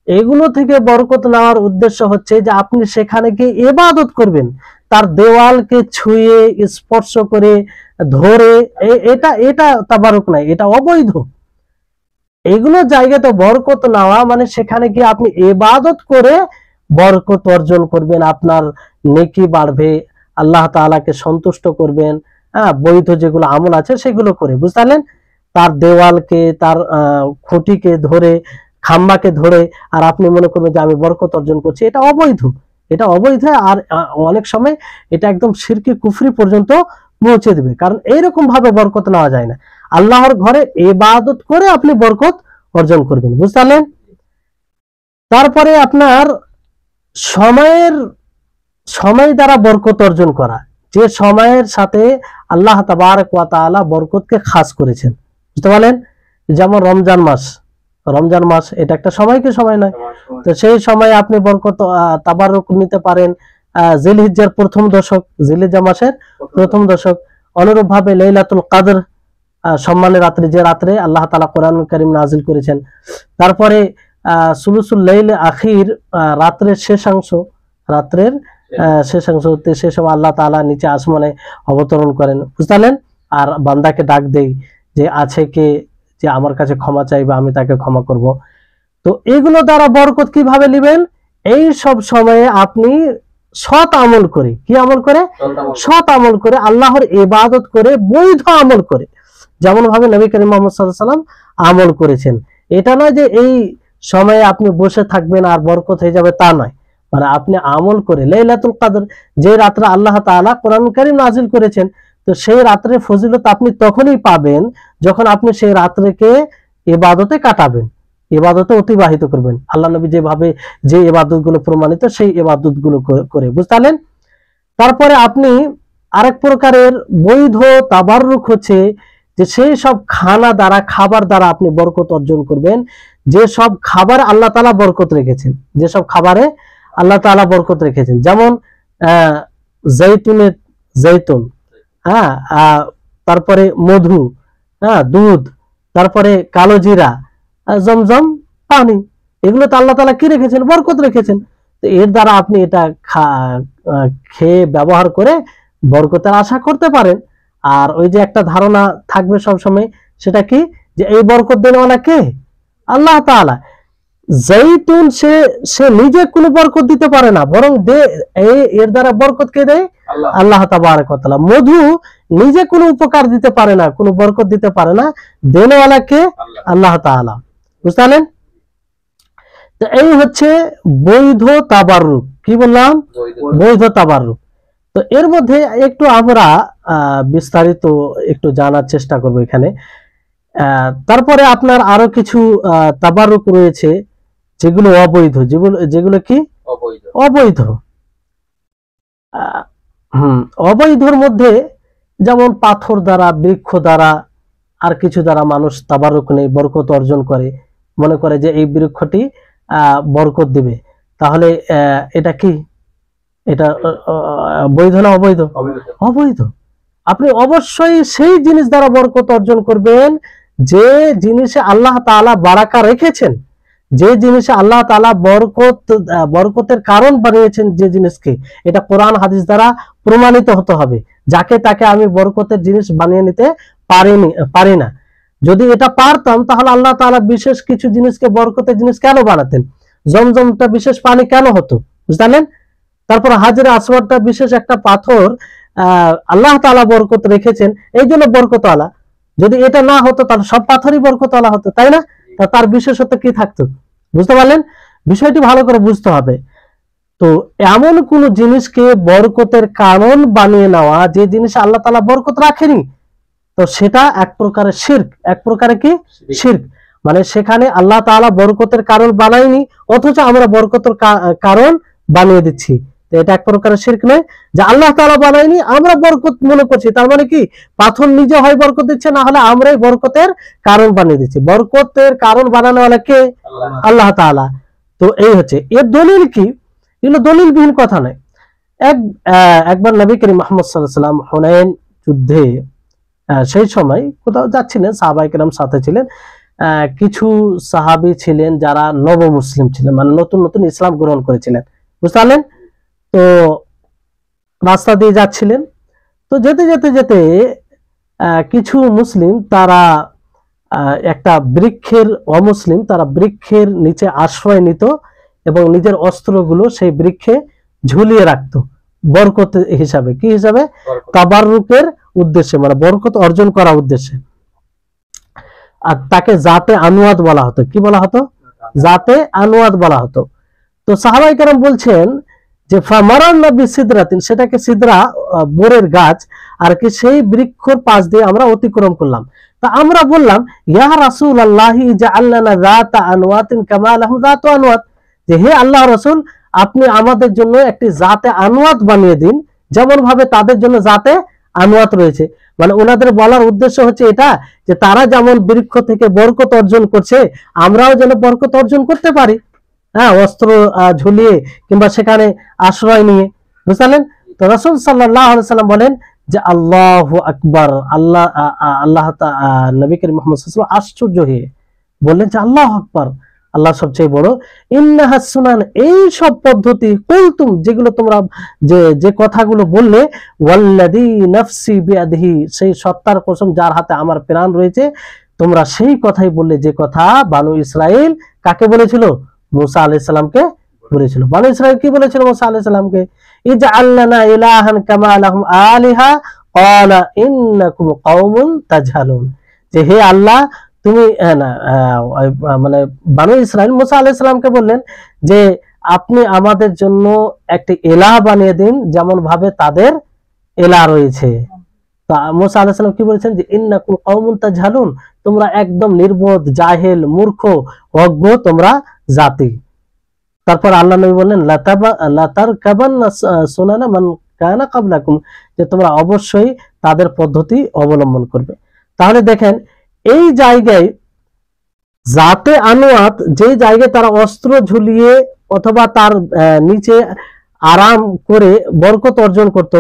এগুলো থেকে বরকত নেওয়ার উদ্দেশ্য হচ্ছে যে আপনি সেখানে গিয়ে ইবাদত করবেন, তার দেওয়ালকে ছুঁয়ে স্পর্শ করে ধরে, এটা তাবারুক নাই, এটা অবৈধ। এগুলো জায়গাতে বরকত নেওয়া মানে সেখানে গিয়ে আপনি ইবাদত করে বরকত অর্জন করবেন, আপনার নেকি বাড়বে, আল্লাহ তাআলাকে সন্তুষ্ট করবেন। বৈধ যেগুলো আমল আছে সেগুলো করে, বুঝতে পারলেন? তার দেওয়ালকে, তার খুঁটিকে ধরে, খাম্বাকে ধরে আর আপনি মনে করবেন যে আমি বরকত অর্জন করছি, এটা অবৈধ। এটা অবৈধ, আর অনেক সময় এটা একদম শিরকি কুফরি পর্যন্ত পৌঁছে দেবে। কারণ এইরকম ভাবে বরকত নেওয়া যায় না। আল্লাহর ঘরে ইবাদত করে আপনি বরকত অর্জন করবেন। বুঝতে পারলেন? তারপরে আপনার সময় দ্বারা বরকত অর্জন করা, যে সময়ের সাথে আল্লাহ তাবারক ওয়া তাআলা বরকতকে খাস করেছেন। বুঝতে পারলেন? যেমন রমজান মাস এটা একটা সময় কি সময় নয়? তো সেই সময়ে আপনি বরকত তাবাররুক নিতে পারেন। জিলহিজ্জার প্রথম দশক, জিলহিজ্জা মাসের প্রথম দশক। অনুরূপ ভাবে লাইলাতুল কদর, সম্মানের রাত্রি, যে রাত্রে আল্লাহ তাআলা কোরআন কারীম নাযিল করেছেন। তারপরে সুলুসুল লাইল আখির, রাত্রের শেষাংশতে সে সময় আল্লাহ তাআলা নিচে আসমানে অবতরণ করেন। বুঝতে পারলেন? আর বান্দাকে ডাক দেই যে আছে কে, যে আমার কাছে ক্ষমা চাইবে, আমি তাকে ক্ষমা করব। তো এগুলো দ্বারা বরকত কিভাবে নেবেন? এই সব সময়ে আপনি সৎ আমল করে, কি আমল করে? সৎ আমল করে, আল্লাহর ইবাদত করে, বৈধ আমল করে, যেমন ভাবে নবী করিম মুহাম্মদ সাল্লাল্লাহু আলাইহি ওয়াসাল্লাম আমল করেছেন। এটা নয় যে এই সময়ে আপনি বসে থাকবেন আর বরকত হয়ে যাবে, তা নয়। মানে আপনি আমল করে, লাইলাতুল কদর যে রাত্রে আল্লাহ তাআলা কোরআন কারীম নাযিল করেছেন, তো সেই রাত্রে ফজিলত আপনি তখনই পাবেন যখন আপনি সেই রাত্রিকে ইবাদতে কাটাবেন, ইবাদতে অতিবাহিত করবেন। আল্লাহ নবী যেভাবে যে ইবাদত গুলো প্রমাণিত সেই ইবাদত গুলো করে। বুঝতে পারলেন? তারপরে আপনি আরেক প্রকারের বৈধ তাবাররুক হচ্ছে যে সেই সব খাবার দ্বারা আপনি বরকত অর্জন করবেন, যে সব খাবার আল্লাহ তাআলা বরকত রেখেছেন, যে সব খাবারে আল্লাহ তাআলা বরকত রেখেছেন। যেমন জৈতুন, তারপরে মধু, দুধ, তারপরে কালো জিরা, জমজম পানি, এগুলো তো আল্লাহ তাআলা কি রেখেছেন? বরকত রেখেছেন। তো এর দ্বারা আপনি এটা খেয়ে ব্যবহার করে বরকতের আশা করতে পারেন। আর ওই যে একটা ধারণা থাকবে সব সময়, সেটা কি, যে এই বরকত দেনেওয়ালা কে? আল্লাহ তাআলা। জৈতুন সে নিজে কোনো বরকত দিতে পারে না, বরং এর দ্বারা বরকত কে দেয়? আল্লাহ তাবারক ওয়া তাআলা। মধু নিজে কোনো উপকার দিতে পারে না, কোনো বরকত দিতে পারে না, দেনেওয়ালা কে? আল্লাহ তাআলা। বুঝতে পারলেন? তো এই হচ্ছে বৈধ তাবাররুক। কি বললাম? বৈধ তাবাররুক। তো এর মধ্যে একটু আমরা বিস্তারিত একটু জানার চেষ্টা করব এখানে। তারপরে আপনার আরো কিছু তাবাররুক রয়েছে যেগুলো অবৈধ, যেগুলো কি অবৈধ। অবৈধর মধ্যে যেমন পাথর দ্বারা, বৃক্ষ দ্বারা, আর কিছু দ্বারা মানুষ তাবাররুক নেই, বরকত অর্জন করে, মনে করে যে এই বৃক্ষটি বরকত দিবে। তাহলে এটা কি, এটা বৈধ না অবৈধ? অবৈধ। আপনি অবশ্যই সেই জিনিস দ্বারা বরকত অর্জন করবেন যে জিনিসে আল্লাহ তাআলা বারাকা রেখেছেন, যে জিনিসে আল্লাহ তাআলা বরকতের কারণ বানিয়েছেন যে জিনিসকে, এটা কোরআন হাদিস দ্বারা প্রমাণিত হতে হবে। যাকে তাকে আমি বরকতের জিনিস বানিয়ে নিতে পারি না। যদি এটা পারতাম তাহলে আল্লাহ তাআলা বিশেষ কিছু জিনিসকে বরকতের জিনিস কেন বানাতেন? জমজমটা বিশেষ পানি কেন হতো? বুঝলেন? তারপর হাজরে আসওয়াদটা বিশেষ একটা পাথর আল্লাহ তাআলা বরকত রেখেছেন, এই জন্য বরকতওয়ালা। যদি এটা না হতো তাহলে সব পাথরই বরকতওয়ালা হতো, তাই না? তার বিশেষত্ব কি থাকতো? বুঝতে পারলেন? বিষয়টি ভালো করে বুঝতে হবে। তো এমন কোন জিনিসকে বরকতের কারণ বানিয়ে নেওয়া, যে জিনিস আল্লাহ তাআলা বরকত রাখেনি, তো সেটা এক প্রকারের শিরক। এক প্রকারের কি? শিরক। মানে সেখানে আল্লাহ তাআলা বরকতের কারণ বানায়নি, অথচ আমরা বরকতের কারণ বানিয়ে দিচ্ছি। তো এটা এক প্রকারের শিরক নয়? যে আল্লাহ তাআলা বানায়নি, আমরা বরকত মনে করছি, তার মানে কি পাথর নিজে হয় বরকত দিচ্ছে, না হলে আমরাই বরকতের কারণ বানিয়ে দিচ্ছি। বরকতের কারণ বানানোওয়ালা কে? আল্লাহ তাআলা। তো এই হচ্ছে এর দলিল কি? এগুলো দলিলবিহীন কথা নয়। একবার নবী করিম মুহাম্মদ সাল্লাল্লাহু আলাইহি ওয়াসাল্লাম হুনাইন যুদ্ধে সেই সময় কোথাও যাচ্ছিলেন, সাহাবায়ে কেরাম সাথে ছিলেন। কিছু সাহাবী ছিলেন যারা নব মুসলিম ছিলেন, মানে নতুন নতুন ইসলাম গ্রহণ করেছিলেন। বুঝতে পারলেন? তো রাস্তা দিয়ে যাচ্ছিলেন, তো যেতে যেতে যেতে কিছু মুসলিম তারা একটা বৃক্ষের, অমুসলিম তারা বৃক্ষের নিচে আশ্রয় নিত এবং নিজের অস্ত্রগুলো সেই বৃক্ষে ঝুলিয়ে রাখতো বরকত হিসাবে। কি হিসাবে? তাবাররুকের উদ্দেশ্যে, মানে বরকত অর্জন করার উদ্দেশ্যে। আর তাকে জাতে আনুয়াদ বলা হতো। কি বলা হতো? জাতে আনুয়াদ বলা হতো। তো সাহাবায়ে কেরাম বলছেন যে ফামারান নবী সিদরাতিন, সেটাকে সিদরা বোরের গাছ আর কি, সেই বৃক্ষর পাশ দিয়ে আমরা অতিক্রম করলাম। তা আমরা বললাম, ইয়া রাসূলুল্লাহি জাআলনা যাতা আনওয়াতিন কামা লাহুম যাতু আনওয়াত, যে হে আল্লাহ রাসূল, আপনি আমাদের জন্য একটি জাতে আনওয়াত বানিয়ে দিন, যেমন ভাবে তাদের জন্য জাতে আনওয়াত রয়েছে। মানে ওনাদের বলার উদ্দেশ্য হচ্ছে এটা, যে তারা যেমন বৃক্ষ থেকে বরকত অর্জন করছে, আমরাও যেন বরকত অর্জন করতে পারি। হ্যাঁ, অস্ত্র ঝুলিয়ে কিংবা সেখানে আশ্রয় নিয়ে। বুঝলেন? তো রাসূল সাল্লাল্লাহু আলাইহি সাল্লাম বলেন যে আল্লাহু আকবার। আল্লাহ নবী করিম মুহাম্মদ সাল্লাল্লাহু আলাইহি ওয়াসাল্লাম আশ্চর্য হয়ে বললেন যে আল্লাহু আকবার, আল্লাহ সবচেয়ে বড়। ইন্নাহাস সুনান, এই সব পদ্ধতি, কুলতুম, যেগুলো তোমরা যে কথাগুলো বললে, ওয়াল্লাযী নাফসি বিয়াদিহি, সেই সত্তার কসম যার হাতে আমার প্রাণ রয়েছে, তোমরা সেই কথাই বললে যে কথা বানু ইসরাইল কাকে বলেছিল? মুসা আলাইহিস সালামকে বলেছিল। বানু ইসরাইল কি বলেছিল মুসা আলাইহিস সালামকে? ইজআল লানা ইলাহান কামা লাহুম আলিহা ক্বালা ইন্নাকুম কওমুন তাজহালুন, যে হে আল্লাহ তুমি, মানে বানু ইসরাইল মুসা আলাইহিস সালামকে বললেন যে আপনি আমাদের জন্য একটি ইলাহ বানিয়ে দিন, যেমন ভাবে তাদের ইলাহ রয়েছে। তা মুসা আলাইহিস সালাম কি বলেছেন? যে ইন্নাকুম কওমুন তাজহালুন, তোমরা একদম নির্বোধ, জাহেল, মূর্খ, অজ্ঞ তোমরা জাতি। তারপর আল্লাহ নবী বললেন লাতারকাবান্না সুনানা মান কানা ক্বাবলাকুম, যে তোমরা অবশ্যই তাদের পদ্ধতি অবলম্বন করবে। তাহলে দেখেন, এই জায়গায় জাতে আনুয়াত, যে জায়গায় তারা অস্ত্র ঝুলিয়ে অথবা তার নিচে আরাম করে বরকত অর্জন করত,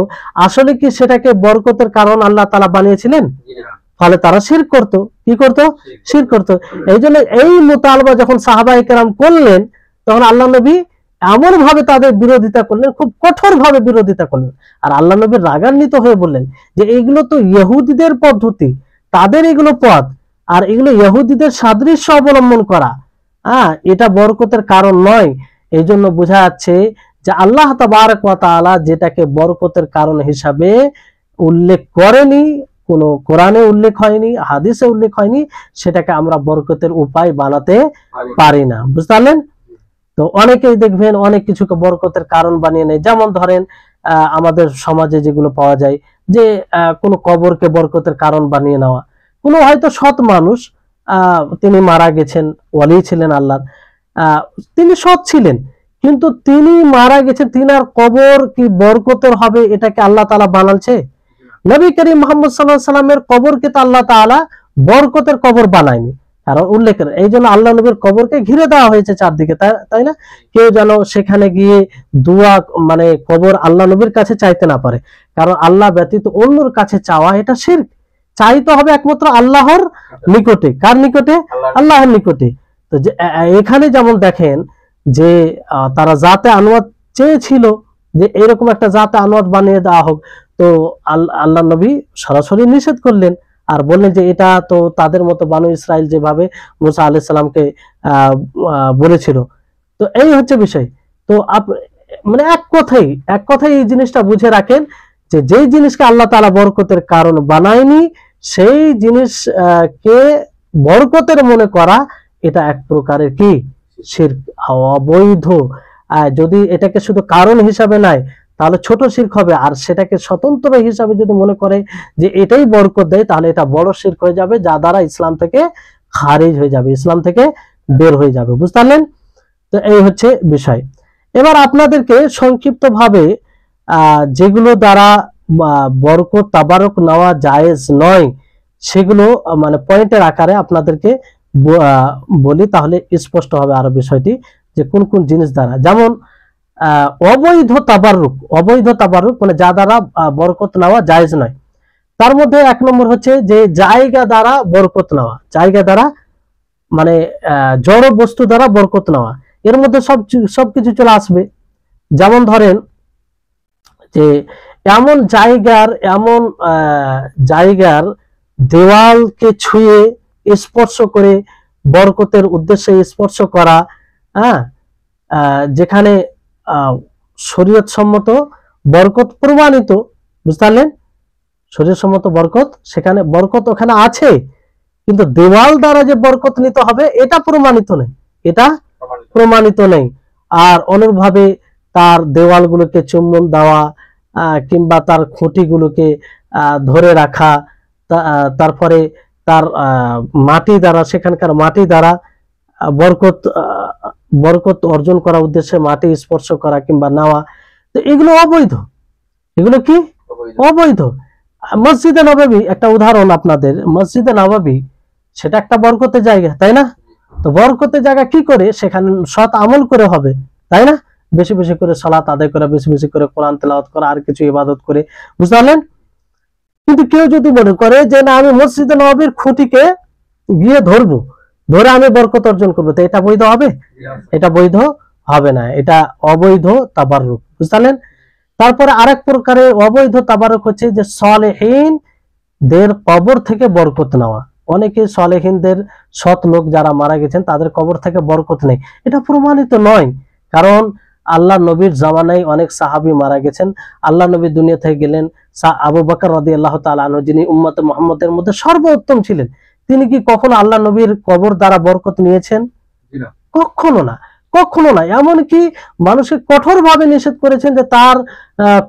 আসলে কি সেটাকে বরকতের কারণ আল্লাহ তাআলা বানিয়েছিলেন? ফলে তারা শিরক করত। কি করত? শিরক করত। এই জন্য এই মুতালবা যখন সাহাবায়ে কেরাম করলেন, তখন আল্লাহ নবী এমন ভাবে তাদের বিরোধিতা করলেন, খুব কঠোর ভাবে বিরোধিতা করলেন। আর আল্লাহ নবী রাগান্বিত হয়ে বললেন যে এগুলো তো ইহুদিদের পদ্ধতি, তাদের এগুলো পথ, আর এগুলো ইহুদিদের সাদৃশ্য অবলম্বন করা, এটা বরকতের কারণ নয়। এই জন্য বোঝা যাচ্ছে যে আল্লাহ তাবারক ওয়া তাআলা যেটাকে বরকতের কারণ হিসাবে উল্লেখ করেনি, কোন কোরআনে উল্লেখ হয়নি, হাদিসে উল্লেখ হয়নি, সেটাকে আমরা বরকতের উপায় বানাতে পারি না। বুঝতে পারলেন? তো অনেকেই দেখবেন অনেক কিছুকে বরকতের কারণ বানিয়ে নেয়। যেমন ধরেন আমাদের সমাজে যেগুলো পাওয়া যায় যে কোনো কবরকে বরকতের কারণ বানিয়ে নেওয়া। কোনো হয়তো সৎ মানুষ, তিনি মারা গেছেন, ওয়ালি ছিলেন আল্লাহর, তিনি সৎ ছিলেন, কিন্তু তিনি মারা গেছেন, তিনার কবর কি বরকতের হবে এটাকে আল্লাহ তাআলা বানালছে? নবী করিম মুহাম্মদ সাল্লাল্লাহু আলাইহি ওয়াসাল্লামের কবরকে তো আল্লাহ তাআলা বরকতের কবর বানায়নি, কারণ উল্লেখ, এই জন্য আল্লাহ নবীর কবরকে ঘিরে দেওয়া হয়েছে চারদিকে, তাই না? কেউ যেন সেখানে গিয়ে দোয়া, মানে কবর আল্লাহ নবীর কাছে চাইতে না পারে, কারণ আল্লাহ ব্যতীত অন্যর কাছে চাওয়া এটা শিরক। চাইতে হবে একমাত্র আল্লাহর নিকটে। কার নিকটে? আল্লাহর নিকটে। তো এখানে যেমন দেখেন যে তারা জাতে আনওয়াত চেয়েছিল যে এরকম একটা জাতে আনওয়াত বানিয়ে দেওয়া হোক, তো আল্লাহ নবী সরাসরি নিষেধ করলেন আর বললেন যে এটা তো তাদের মতো বানু ইসরাইল যেভাবে মুসা আলাইহিস সালামকে বলেছিল। তো এই হচ্ছে বিষয়। তো মানে এক কথাই এই জিনিসটা বুঝে রাখেন যে যেই জিনিসকে আল্লাহ তাআলা বরকতের কারণ বানায়নি, সেই জিনিস কে বরকতের মনে করা, এটা এক প্রকারের কি শিরক, অবৈধ। যদি এটাকে শুধু কারণ হিসাবে নেয় তাহলে ছোট শিরক হবে, আর সেটাকে স্বতন্ত্র হিসাবে যদি মনে করে যে এটাই বরকত দেয়, তাহলে এটা বড় শিরক হয়ে যাবে, যা দ্বারা ইসলাম থেকে খারিজ হয়ে যাবে, ইসলাম থেকে বের হয়ে যাবে। বুঝতে পারলেন? তো এই হচ্ছে বিষয়। এবার আপনাদেরকে সংক্ষিপ্ত ভাবে যেগুলো দ্বারা বরকত তাবারক নেওয়া জায়েজ নয়, সেগুলো মানে পয়েন্টের আকারে আপনাদেরকে বলি, তাহলে স্পষ্ট হবে আরো বিষয়টি যে কোন কোন জিনিস দ্বারা। যেমন অবৈধ তাবারুক মানে যা দ্বারা বরকত নেওয়া জায়েজ নয়। তার মধ্যে এক নম্বর হচ্ছে যে জায়গা দ্বারা বরকত নেওয়া, জায়গা দ্বারা মানে জড় বস্তু দ্বারা বরকত নেওয়া, এর মধ্যে সবকিছু চলে আসবে। যেমন ধরেন যে এমন জায়গার দেওয়ালকে ছুঁয়ে স্পর্শ করে বরকতের উদ্দেশ্যে স্পর্শ করা, যেখানে শরীয়ত সম্মত বরকত প্রমাণিত। বুঝতে পারলেন? শরীয়ত সম্মত বরকত, সেখানে বরকত ওখানে আছে, কিন্তু দেওয়াল দ্বারা যে বরকত নিতে হবে এটা প্রমাণিত নেই, এটা প্রমাণিত নেই। আর অনুরূপভাবে তার দেওয়ালগুলোকে চুম্বন দেওয়া, কিংবা তার খুঁটিগুলোকে ধরে রাখা, তারপরে তার মাটি দ্বারা, সেখানকার মাটি দ্বারা বরকত অর্জন করার উদ্দেশ্যে মাটি স্পর্শ করা কিংবা নেওয়া, তো এগুলো অবৈধ। এগুলো কি অবৈধ। মসজিদে নববী একটা উদাহরণ আপনাদের, মসজিদে নববী সেটা একটা বরকতের জায়গা, তাই না? তো বরকতের জায়গা কি করে? সেখানে সৎ আমল করে হবে, তাই না? বেশি বেশি করে সালাত আদায় করা, বেশি বেশি করে কোরআন তেলাওয়াত করা, আর কিছু ইবাদত করে। বুঝতে পারলেন? কিন্তু কেউ যদি মনে করে যে না, আমি মসজিদে নববীর খুঁটিকে গিয়ে ধরে আমি বরকত অর্জন করবো, তো এটা বৈধ হবে? এটা বৈধ হবে না, এটা অবৈধ তাবাররুক। বুঝতে পারলেন? তারপরে আরেক প্রকারের অবৈধ তাবারুক হচ্ছে যে সালেহীনদের কবর থেকে বরকত নেওয়া। অনেকে সালেহীনদের, সৎ লোক যারা মারা গেছেন তাদের কবর থেকে বরকত নেই, এটা প্রমাণিত নয়। কারণ আল্লাহ নবীর জামানায় অনেক সাহাবী মারা গেছেন। আল্লাহ নবী দুনিয়া থেকে গেলেন, আবু বকর রাদিয়াল্লাহু তাআলা আনহু, যিনি উম্মতে মুহাম্মদের মধ্যে সর্বোত্তম ছিলেন, তিনি কি কখনো আল্লাহ নবীর কবর দ্বারা বরকত নিয়েছেন? কখনো না, কখনো না। এমনকি মানুষকে কঠোর ভাবে নিষেধ করেছেন যে তার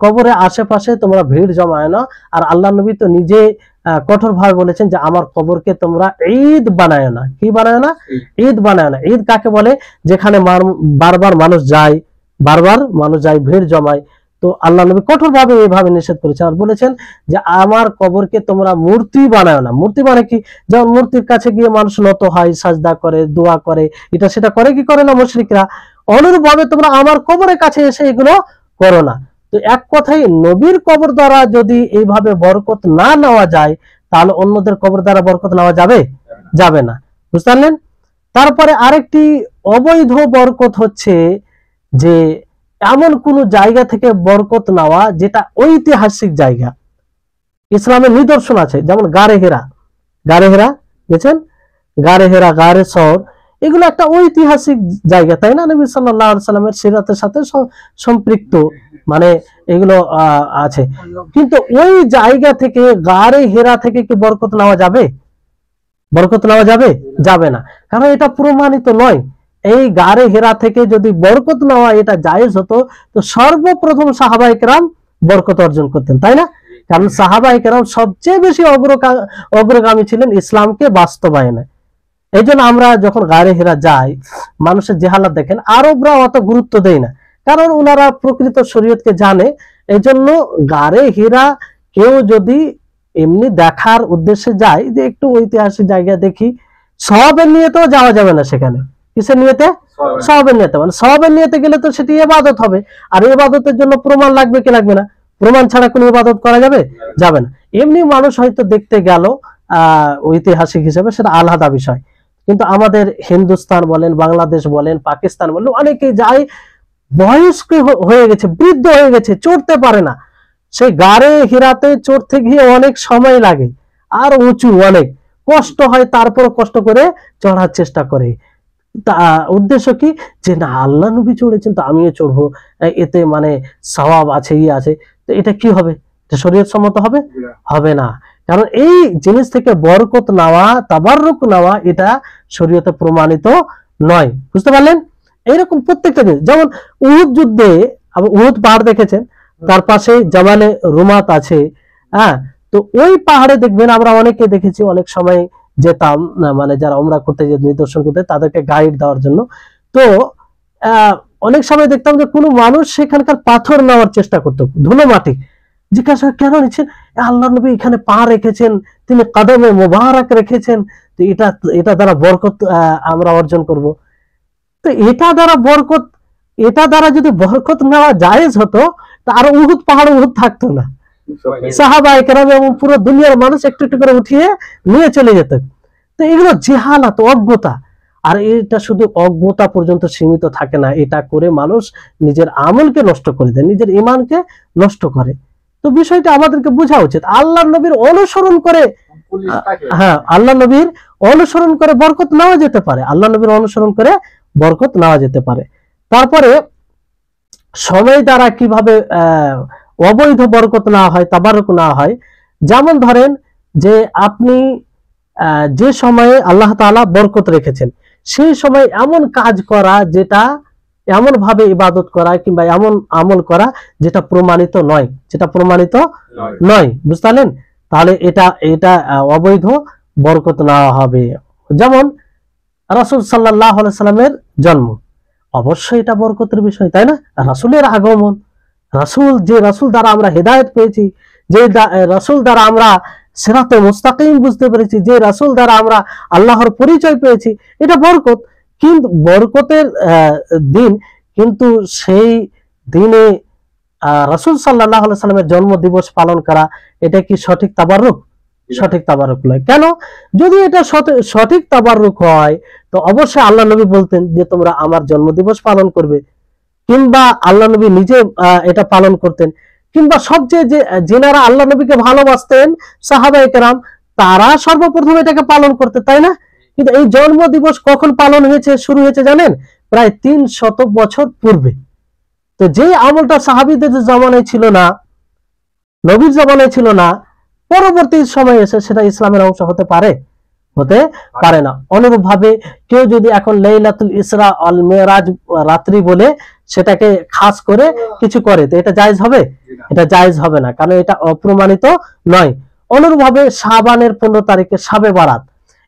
কবরের আশেপাশে তোমরা ভিড় জমায় না। আর আল্লাহ নবী তো নিজে কঠোর ভাবে বলেছেন যে আমার কবরকে তোমরা ঈদ বানায় না। কি বানায় না? ঈদ বানায় না। ঈদ কাকে বলে? যেখানে বারবার মানুষ যায়, ভিড় জমায়। তো আল্লাহ নবী কঠোর ভাবে এইভাবে নিষেধ করেছেন আর বলেছেন যে আমার কবরকে তোমরা মূর্তি বানায় না। মূর্তি মানে কি? যেমন মূর্তির কাছে গিয়ে মানুষ নত হয়, সাজদা করে, দোয়া করে, এটা সেটা করে কি করে না মুশরিকরা? অনুরূপ ভাবে তোমরা আমার কবরের কাছে এসে এগুলো করো না। তো এক কথাই নবীর কবর দ্বারা যদি এইভাবে বরকত না নেওয়া যায়, তাহলে অন্যদের কবর দ্বারা বরকত নেওয়া যাবে না। বুঝতে পারলেন? তারপরে আরেকটি অবৈধ বরকত হচ্ছে যে এমন কোন জায়গা থেকে বরকত নেওয়া যেটা ঐতিহাসিক জায়গা, ইসলামের নিদর্শন আছে, যেমন গারে হেরা, গারে হেরা গেছেন, গারে হেরা, গারে শহর, এগুলো একটা ঐতিহাসিক জায়গা, তাই না? নবী সাল্লাল্লাহু আলাইহি সাল্লামের সিরাতের সাথে সম্পৃক্ত, মানে এগুলো আছে। কিন্তু ওই জায়গা থেকে, গারে হেরা থেকে কি বরকত নেওয়া যাবে? বরকত নেওয়া যাবে? যাবে না, কারণ এটা প্রমাণিত নয়। এই গারে হেরা থেকে যদি বরকত নেওয়া এটা জায়েজ হতো, তো সর্বপ্রথম সাহাবায়ে কেরাম বরকত অর্জন করতেন, তাই না? কারণ সাহাবায়ে কেরাম সবচেয়ে বেশি অগ্রগামী ছিলেন ইসলামকে বাস্তবায়নে। এই জন্য আমরা যখন গারে হেরা যাই, মানুষের জেহালাত দেখেন, আরবরা অত গুরুত্ব দেয় না, কারণ ওনারা প্রকৃত শরীয়তকে জানে। এই জন্য গারে হেরা কেউ যদি এমনি দেখার উদ্দেশ্যে যায়, যে একটু ঐতিহাসিক জায়গা দেখি, সওয়াবের নিয়তেও যাওয়া যাবে না সেখানে। কিসের নিয়তে? সওয়াবের নিয়তে। মানে সওয়াবের নিয়তে গেলে তো সেটি ইবাদত হবে, আর ইবাদতের জন্য প্রমাণ লাগবে কি লাগবে না? প্রমাণ ছাড়া কোনো ইবাদত করা যাবে? যাবে না। এমনি মানুষ হয়তো দেখতে গেল ঐতিহাসিক হিসেবে, সেটা আলাদা বিষয়। কিন্তু আমাদের হিন্দুস্তান বলেন, বাংলাদেশ বলেন, পাকিস্তান বলেন, অনেকে যায় বয়স্ক হয়ে গেছে, বৃদ্ধ হয়ে গেছে, চড়তে পারে না। সেই গারে হিরাতে চড়তে গিয়ে অনেক সময় লাগে, আর উঁচু, অনেক কষ্ট হয়, তারপর কষ্ট করে চড়ার চেষ্টা করে। উদ্দেশ্য কি? যে না, আল্লাহ নবী চড়েছেন তো আমিও চড়বো, এতে মানে সওয়াব আছে, ইয়ে আছে। তো এটা কি হবে? এটা শরীয়ত সম্মত হবে? হবে না। কারণ এই জিনিস থেকে বরকত নেওয়া, তাবাররুক নেওয়া, এটা শরীয়তে প্রমাণিত নয়। বুঝতে পারলেন? এইরকম প্রত্যেকটা জিনিস, যেমন উহুদ যুদ্ধে, উহুদ পাহাড় দেখেছেন, তার পাশে জাবালে রুমাত আছে, হ্যাঁ। তো ওই পাহাড়ে দেখবেন, আমরা অনেকে দেখেছি, অনেক সময় যেতাম, মানে যারা উমরা করতে, যে নিদর্শন করতে, তাদেরকে গাইড দেওয়ার জন্য। তো অনেক সময় দেখতাম যে কোনো মানুষ সেখানকার পাথর নেওয়ার চেষ্টা করতো, ধুলো মাটি। জিজ্ঞাসা, কেন নিচ্ছেন? আল্লাহ নবী এখানে পা রেখেছেন, তিনি কদমে মোবারক রেখেছেন, তো এটা দ্বারা বরকত আমরা অর্জন করব। তো এটা দ্বারা বরকত, এটা দ্বারা যদি বরকত নেওয়া জায়েজ হতো, তা আরো উহুদ পাহাড় উহুদ থাকতো না, সাহাবায়ে কেরাম এবং পুরো দুনিয়ার মানুষ একটু একটু করে উঠিয়ে নিয়ে চলে যেত। তো এগুলো জেহালাত, অজ্ঞতা। আর এটা শুধু অজ্ঞতা পর্যন্ত সীমিত থাকে না, এটা করে মানুষ নিজের আমলকে নষ্ট করে দেয়, নিজের ঈমানকে নষ্ট করে। তো বিষয়টা আমাদেরকে বোঝা উচিত। আল্লাহ নবীর অনুসরণ করে, হ্যাঁ, আল্লাহ নবীর অনুসরণ করে বরকত নেওয়া যেতে পারে, আল্লাহ নবীর অনুসরণ করে বরকত নেওয়া যেতে পারে। তারপরে সময় দ্বারা কিভাবে অবৈধ বরকত না হয়, তাবারুক না হয়। যেমন ধরেন যে আপনি যে সময়ে আল্লাহ তাআলা বরকত রেখেছেন, সেই সময় এমন কাজ করা, যেটা এমন ভাবে ইবাদত করা কিংবা এমন আমল করা যেটা প্রমাণিত নয়, যেটা প্রমাণিত নয়, বুঝতে পারলেন? তাহলে এটা অবৈধ বরকত নেওয়া হবে। যেমন রাসূল সাল্লাল্লাহু আলাইহি সাল্লামের জন্ম, অবশ্যই এটা বরকতের বিষয়, তাই না? রাসূলের আগমন, যে রাসূল দ্বারা আমরা হেদায়েত পেয়েছি, যে রাসূল দ্বারা আমরা সিরাতে মুস্তাকিম বুঝতে পেরেছি, যে রাসূল দ্বারা আমরা আল্লাহর পরিচয় পেয়েছি, এটা বরকত। কিন্তু বরকতের দিন, কিন্তু সেই দিনে রাসূল সাল্লাল্লাহু আলাইহি সাল্লামের জন্ম দিবস পালন করা, এটা কি সঠিক তাবাররুক? সঠিক তাবাররুক নয়। কেন? যদি এটা সঠিক তাবাররুক হয়, তো অবশ্যই আল্লাহ নবী বলতেন যে তোমরা আমার জন্ম দিবস পালন করবে, কিংবা আল্লাহ নবী নিজে এটা পালন করতেন, কিংবা সবচেয়ে যেনারা আল্লাহ নবীকে ভালোবাসতেন, সাহাবায়ে কেরাম, তারা সর্বপ্রথম এটাকে পালন করতে, তাই না? কিন্তু এই জন্ম দিবস কখন পালন হয়েছে, শুরু হয়েছে জানেন? প্রায় 300 বছর পূর্বে। তো যে আমলটা সাহাবীদের জামানায় ছিল না, নবীর জামানায় ছিল না, পরবর্তী সময়ে এসে সেটা ইসলামের অংশ হতে পারে না। অনুরূপ ভাবে কেউ যদি এখন লাইলাতুল ইসরা আল মিরাজ রাত্রি বলে সেটাকে খাস করে কিছু করে, তো এটা জায়েজ হবে? এটা জায়েজ হবে না, কারণ এটা অপ্রমাণিত নয়। অনুরূপ ভাবে শাবানের 15 তারিখে শাবে বারাত,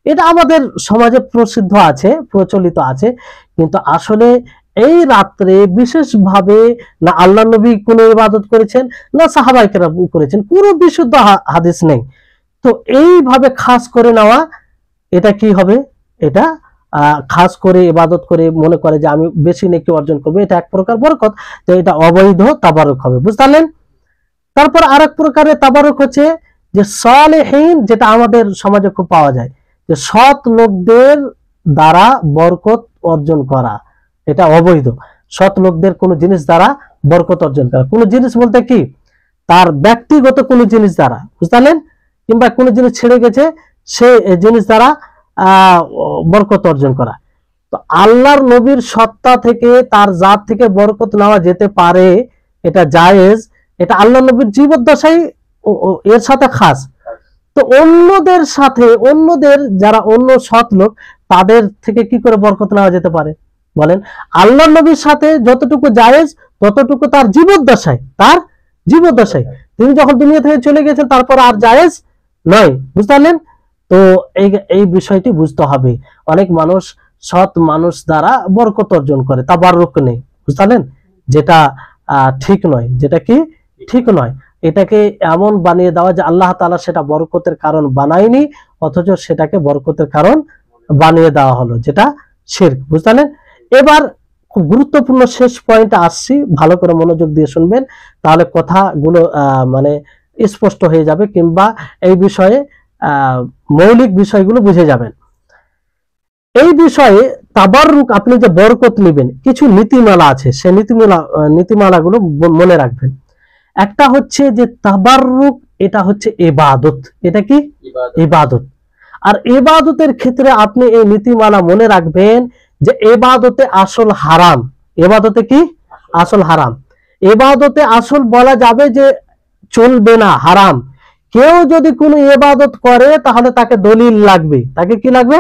এটা আমাদের সমাজে প্রসিদ্ধ আছে, প্রচলিত আছে, কিন্তু আসলে এই রাত্রে বিশেষভাবে না আল্লাহ নবী কোনো ইবাদত করেছেন, না সাহাবায়ে কেরাম করেছেন, কোনো বিশুদ্ধ হাদিস নেই। তো এইভাবে খাস করে নেওয়া, এটা কি হবে? এটা খাস করে ইবাদত করে মনে করে যে আমি বেশি নেকি অর্জন করবো, এটা এক প্রকার বরকত, তো এটা অবৈধ তাবারুক হবে, বুঝতে পারলেন? তারপর আরেক প্রকারের তাবারুক হচ্ছে যে সালেহীন, যেটা আমাদের সমাজে খুব পাওয়া যায়, যে সৎ লোকদের দ্বারা বরকত অর্জন করা, এটা অবৈধ। সৎ লোকদের কোনো জিনিস দ্বারা বরকত অর্জন করা। কোনো জিনিস বলতে কি, তার ব্যক্তিগত কোনো জিনিস দ্বারা, বুঝলেন, কিংবা কোনো জিনিস ছেড়ে গেছে সে জিনিস দ্বারা বরকত অর্জন করা। তো আল্লাহর নবীর সত্তা থেকে, তার জাত থেকে বরকত নেওয়া যেতে পারে, এটা জায়েজ। এটা আল্লাহ নবীর জীবদ্দশায় এর সাথে খাস। তো অন্যদের সাথে, অন্যদের যারা অন্য সৎ লোক, তাদের থেকে কি করে বরকত নেওয়া যেতে পারে বলেন? আল্লাহ নবীর সাথে যতটুকু জায়েজ ততটুকু তার জীবদ্দশায়, তার জীবদ্দশায়। তিনি যখন দুনিয়া থেকে চলে গেছেন তারপর আর জায়েজ নয়, বুঝলেন? তো এই বিষয়টি বুঝতে হবে। অনেক মানুষ সৎ মানুষ দ্বারা বরকত অর্জন করে, তাবাররুক নেই, বুঝলেন, যেটা ঠিক নয়, যেটা কি ঠিক নয়। এটাকে এমন বানিয়ে দেওয়া যে আল্লাহ তাআলা সেটা বরকতের কারণ বানায়নি, অথচ সেটাকে বরকতের কারণ বানিয়ে দেওয়া হলো, যেটা শিরক, বুঝলেন? এবার খুব গুরুত্বপূর্ণ শেষ পয়েন্টে আসছি, ভালো করে মনোযোগ দিয়ে শুনবেন, তাহলে কথাগুলো মানে স্পষ্ট হয়ে যাবে, কিংবা এই বিষয়ে মৌলিক বিষয়গুলো বুঝে যাবেন। এই বিষয়ে তাবাররুক, আপনি যে বরকত নেবেন, কিছু নীতিমালা আছে, সেই নীতিমালাগুলো মনে রাখবেন। একটা হচ্ছে যে তাবাররুক, এটা হচ্ছে ইবাদত। এটা কি? ইবাদত। আর ইবাদতের ক্ষেত্রে আপনি এই নীতিমালা মনে রাখবেন যে ইবাদতে আসল হারাম। ইবাদতে কি? আসল হারাম। ইবাদতে আসল বলা যাবে যে চলবে না, হারাম। কেউ যদি কোনো ইবাদত করে তাহলে তাকে দলিল লাগবে। তাকে কি লাগবে?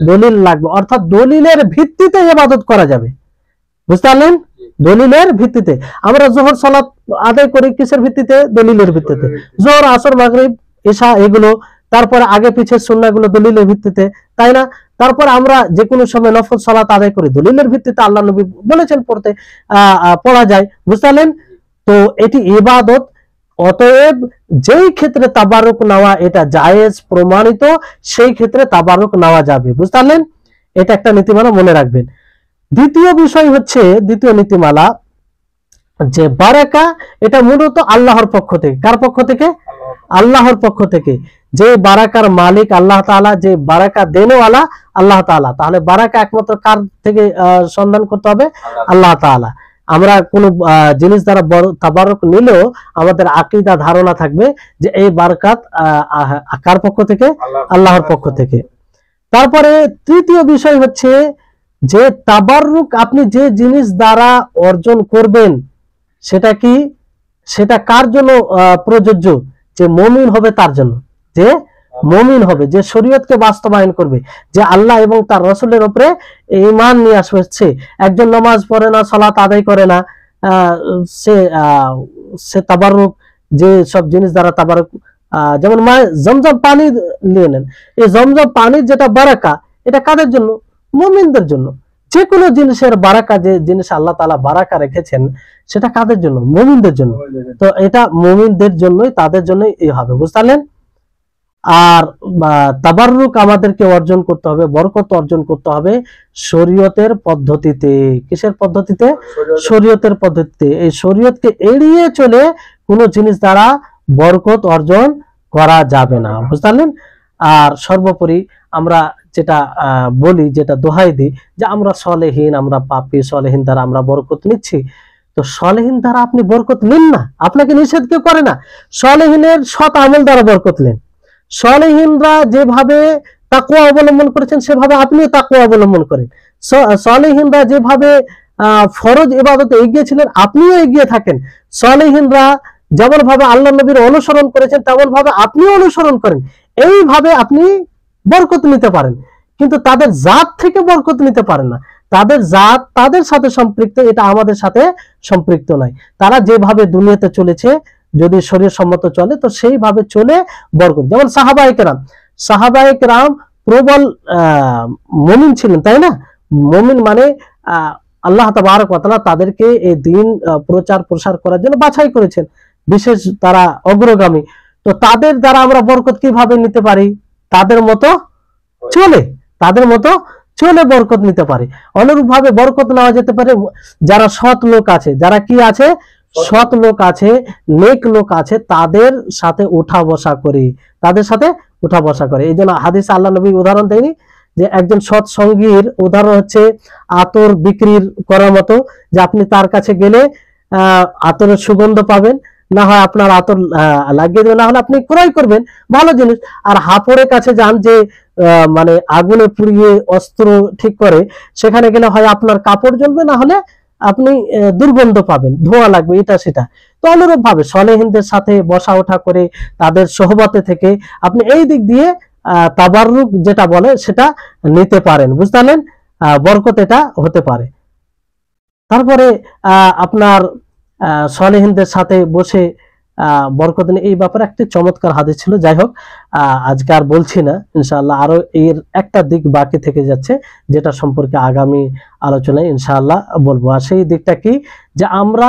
দলিল লাগবে। অর্থাৎ দলিলের ভিত্তিতে ইবাদত করা যাবে, বুঝতে পারলেন? দলিলের ভিত্তিতে। আমরা যোহর সালাত আদায় করি কিসের ভিত্তিতে? দলিলের ভিত্তিতে। যোহর, আসর, মাগরিব, ইশা, এগুলো তারপরে আগে পিছের সুন্নাহগুলো দলিলের ভিত্তিতে, তাই না? তারপর আমরা যে কোনো সময় নফল সালাত আদায় করি দলিলের ভিত্তিতে, আল্লাহ নবী বলেছেন পড়তে, পড়া যায়, বুঝতে পারলেন? তো এটি ইবাদত। অতএব যেই ক্ষেত্রে তাবারুক নেওয়া এটা জায়েজ প্রমাণিত, সেই ক্ষেত্রে তাবারুক নেওয়া যাবে, বুঝতে পারলেন? এটা একটা নীতিমালা মনে রাখবেন। দ্বিতীয় বিষয় হচ্ছে, দ্বিতীয় নীতিমালা যে বারাকা, এটা মূলত আল্লাহর পক্ষ থেকে। কার পক্ষ থেকে? আল্লাহর পক্ষ থেকে। যে বারাকার মালিক আল্লাহ তাআলা, যে বারাকা দেনওয়ালা আল্লাহ তাআলা, তাহলে বারাকা একমাত্র কার থেকে সন্ধান করতে হবে? আল্লাহ তাআলা। আমরা কোন জিনিস দ্বারা তাবারুক নিলেও আমাদের আকীদা ধারণা থাকবে যে এই বারাকাত কার পক্ষ থেকে? আল্লাহর পক্ষ থেকে। তারপরে তৃতীয় বিষয় হচ্ছে যে তাবাররুক আপনি যে জিনিস দ্বারা অর্জন করবেন সেটা কি? সেটা কার জন্য প্রযোজ্য? যে মুমিন হবে তার জন্য। যে মুমিন হবে, যে শরীয়তকে বাস্তবায়ন করবে, যে আল্লাহ এবং তার রাসূলের উপরে ঈমান নিয়ে আসছে। একজন নামাজ পড়ে না, সালাত আদায় করে না, সে তাবাররুক, যে সব জিনিস দ্বারা তাবাররুক, যেমন জমজম পানি নিয়ে নেন, এই জমজম পানির যেটা বারাকা, এটা কাদের জন্য? মুমিনদের জন্য। যে কোনো জিনিসের বারাকা, যে জিনিস আল্লাহ তাআলা বারাকা রেখেছেন, সেটা কাদের জন্য? মুমিনদের জন্য। তো এটা মুমিনদের জন্যই, তাদের জন্যই এই হবে, বুঝলেন? আর তাবাররুক আমাদেরকে অর্জন করতে হবে, বরকত অর্জন করতে হবে শরীয়তের পদ্ধতিতে। কিসের পদ্ধতিতে? শরীয়তের পদ্ধতিতে। এই শরীয়তকে এড়িয়ে চলে কোনো জিনিস দ্বারা বরকত অর্জন করা যাবে না, বুঝলেন? আর সর্বোপরি আমরা যেটা বলি, যেটা দোহাই দিই, যে আমরা সলেহীন, আমরা পাপী, সলেহীন দ্বারা আমরা বরকত নিচ্ছি। তো সলেহীন দ্বারা আপনি বরকত নিন না, আপনাকে নিষেধ কেউ করে না। সলেহীনের সৎ আমল দ্বারা বরকত নেন। সলেহীনরা যেভাবে তাকওয়া অবলম্বন করেছেন সেভাবে আপনিও তাকওয়া অবলম্বন করেন। সলেহীনরা যেভাবে ফরজ ইবাদতে এগিয়ে ছিলেন, আপনিও এগিয়ে থাকেন। সলেহীনরা যেমন ভাবে আল্লাহ নবীর অনুসরণ করেছেন তেমন ভাবে আপনিও অনুসরণ করেন। এইভাবে আপনি বরকত নিতে পারেন, কিন্তু তাদের জাত থেকে বরকত নিতে পারেন না। তাদের জাত তাদের সাথে সম্পৃক্ত, এটা আমাদের সাথে সম্পৃক্ত নয়। তারা যেভাবে দুনিয়াতে চলেছে, যদি শরীর সম্মত চলে তো সেইভাবে চলে বরকত। যেমন সাহাবায়ে কেরাম প্রবল মুমিন ছিলেন, তাই না? মুমিন মানে আল্লাহ তাবারক ওয়া তাআলা তাদেরকে এই দ্বীন প্রচার প্রসার করার জন্য বাছাই করেছেন, বিশেষ তারা অগ্রগামী। তো তাদের দ্বারা আমরা বরকত কিভাবে নিতে পারি? তাদের মতো চলে বরকত নিতে পারে। অনুরূপ ভাবে বরকত নেওয়া যেতে পারে যারা সৎ লোক আছে, যারা কি আছে? সৎ লোক আছে, নেক লোক আছে, তাদের সাথে উঠা বসা করে, তাদের সাথে উঠা বসা করে। এই জন্য হাদিসে আল্লাহ নবী উদাহরণ দেয়নি যে একজন সৎসঙ্গীর উদাহরণ হচ্ছে আতর বিক্রির করার মতো, যে আপনি তার কাছে গেলে আতরের সুগন্ধ পাবেন, না হয় আপনার আতর লাগিয়ে দেবেন, না হলে আপনি ক্রয় করবেন, ভালো জিনিস। আর হাপড়ের কাছে যান, যে মানে আগুনে পুড়িয়ে অস্ত্র ঠিক করে, সেখানে গেলে হয় আপনার কাপড় জ্বলবে, না হলে আপনি দুর্গন্ধ পাবেন, ধোঁয়া লাগবে, এটা সেটা। তো অনুরূপ ভাবে সলেহিনদের সাথে বসা ওঠা করে তাদের সোহবতে থেকে আপনি এই দিক দিয়ে তাবাররুক যেটা বলে সেটা নিতে পারেন, বুঝতে পারলেন? বরকত এটা হতে পারে। তারপরে আপনার সলেহিনদের সাথে বসে বরকত নিয়ে, এই ব্যাপারে একটি চমৎকার হাদিস ছিল। যাই হোক, আজকে আর বলছি না, ইনশাআল্লাহ আরো এর একটা দিক বাকি থেকে যাচ্ছে, যেটা সম্পর্কে আগামী আলোচনায় ইনশাআল্লাহ বলবো। আর সেই দিকটা কি, যে আমরা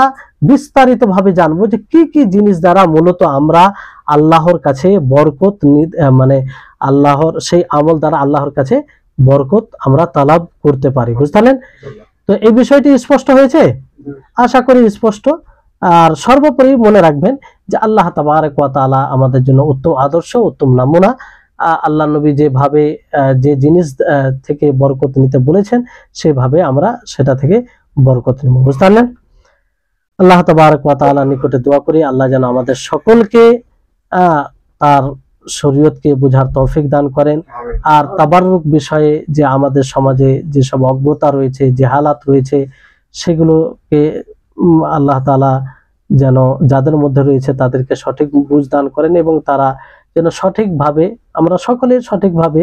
বিস্তারিত ভাবে জানবো যে কি কি জিনিস দ্বারা মূলত আমরা আল্লাহর কাছে বরকত, মানে আল্লাহর সেই আমল দ্বারা আল্লাহর কাছে বরকত আমরা তালাব করতে পারি, বুঝলেন? তো এই বিষয়টি স্পষ্ট হয়েছে, আশা করি স্পষ্ট। আর সর্বোপরি মনে রাখবেন যে আল্লাহ তাবারক ওয়া তাআলা আমাদের জন্য উত্তম আদর্শ, উত্তম নমুনা। আল্লাহ নবী যেভাবে যে জিনিস থেকে বরকত নিতে বলেছেন, সেভাবে আমরা সেটা থেকে বরকত নেব, বুঝতে পারলেন? আল্লাহ তাবারক ওয়া তাআলা নিকটে দোয়া করি, আল্লাহ যেন আমাদের সকলকে তার শরীয়তকে বোঝার তৌফিক দান করেন। আর তাবাররুক বিষয়ে যে আমাদের সমাজে যেসব অজ্ঞতা রয়েছে, জাহালাত রয়েছে, সেগুলোকে আল্লাহ তাআলা যেন যাদের মধ্যে রয়েছে তাদেরকে সঠিক বুঝ দান করেন, এবং তারা যেন সঠিকভাবে, আমরা সকলে সঠিকভাবে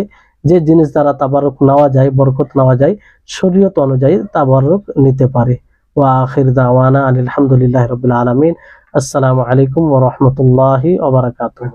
যে জিনিস দ্বারা তাবাররুক নেওয়া যায়, বরকত নেওয়া যায়, শরীয়ত অনুযায়ী তাবাররুক নিতে পারে। ওয়া আখির দাওয়ানা আনিল হামদুলিল্লাহি রাব্বিল আলামিন। আসসালামু আলাইকুম ওয়া রাহমাতুল্লাহি ওয়া বারাকাতুহু।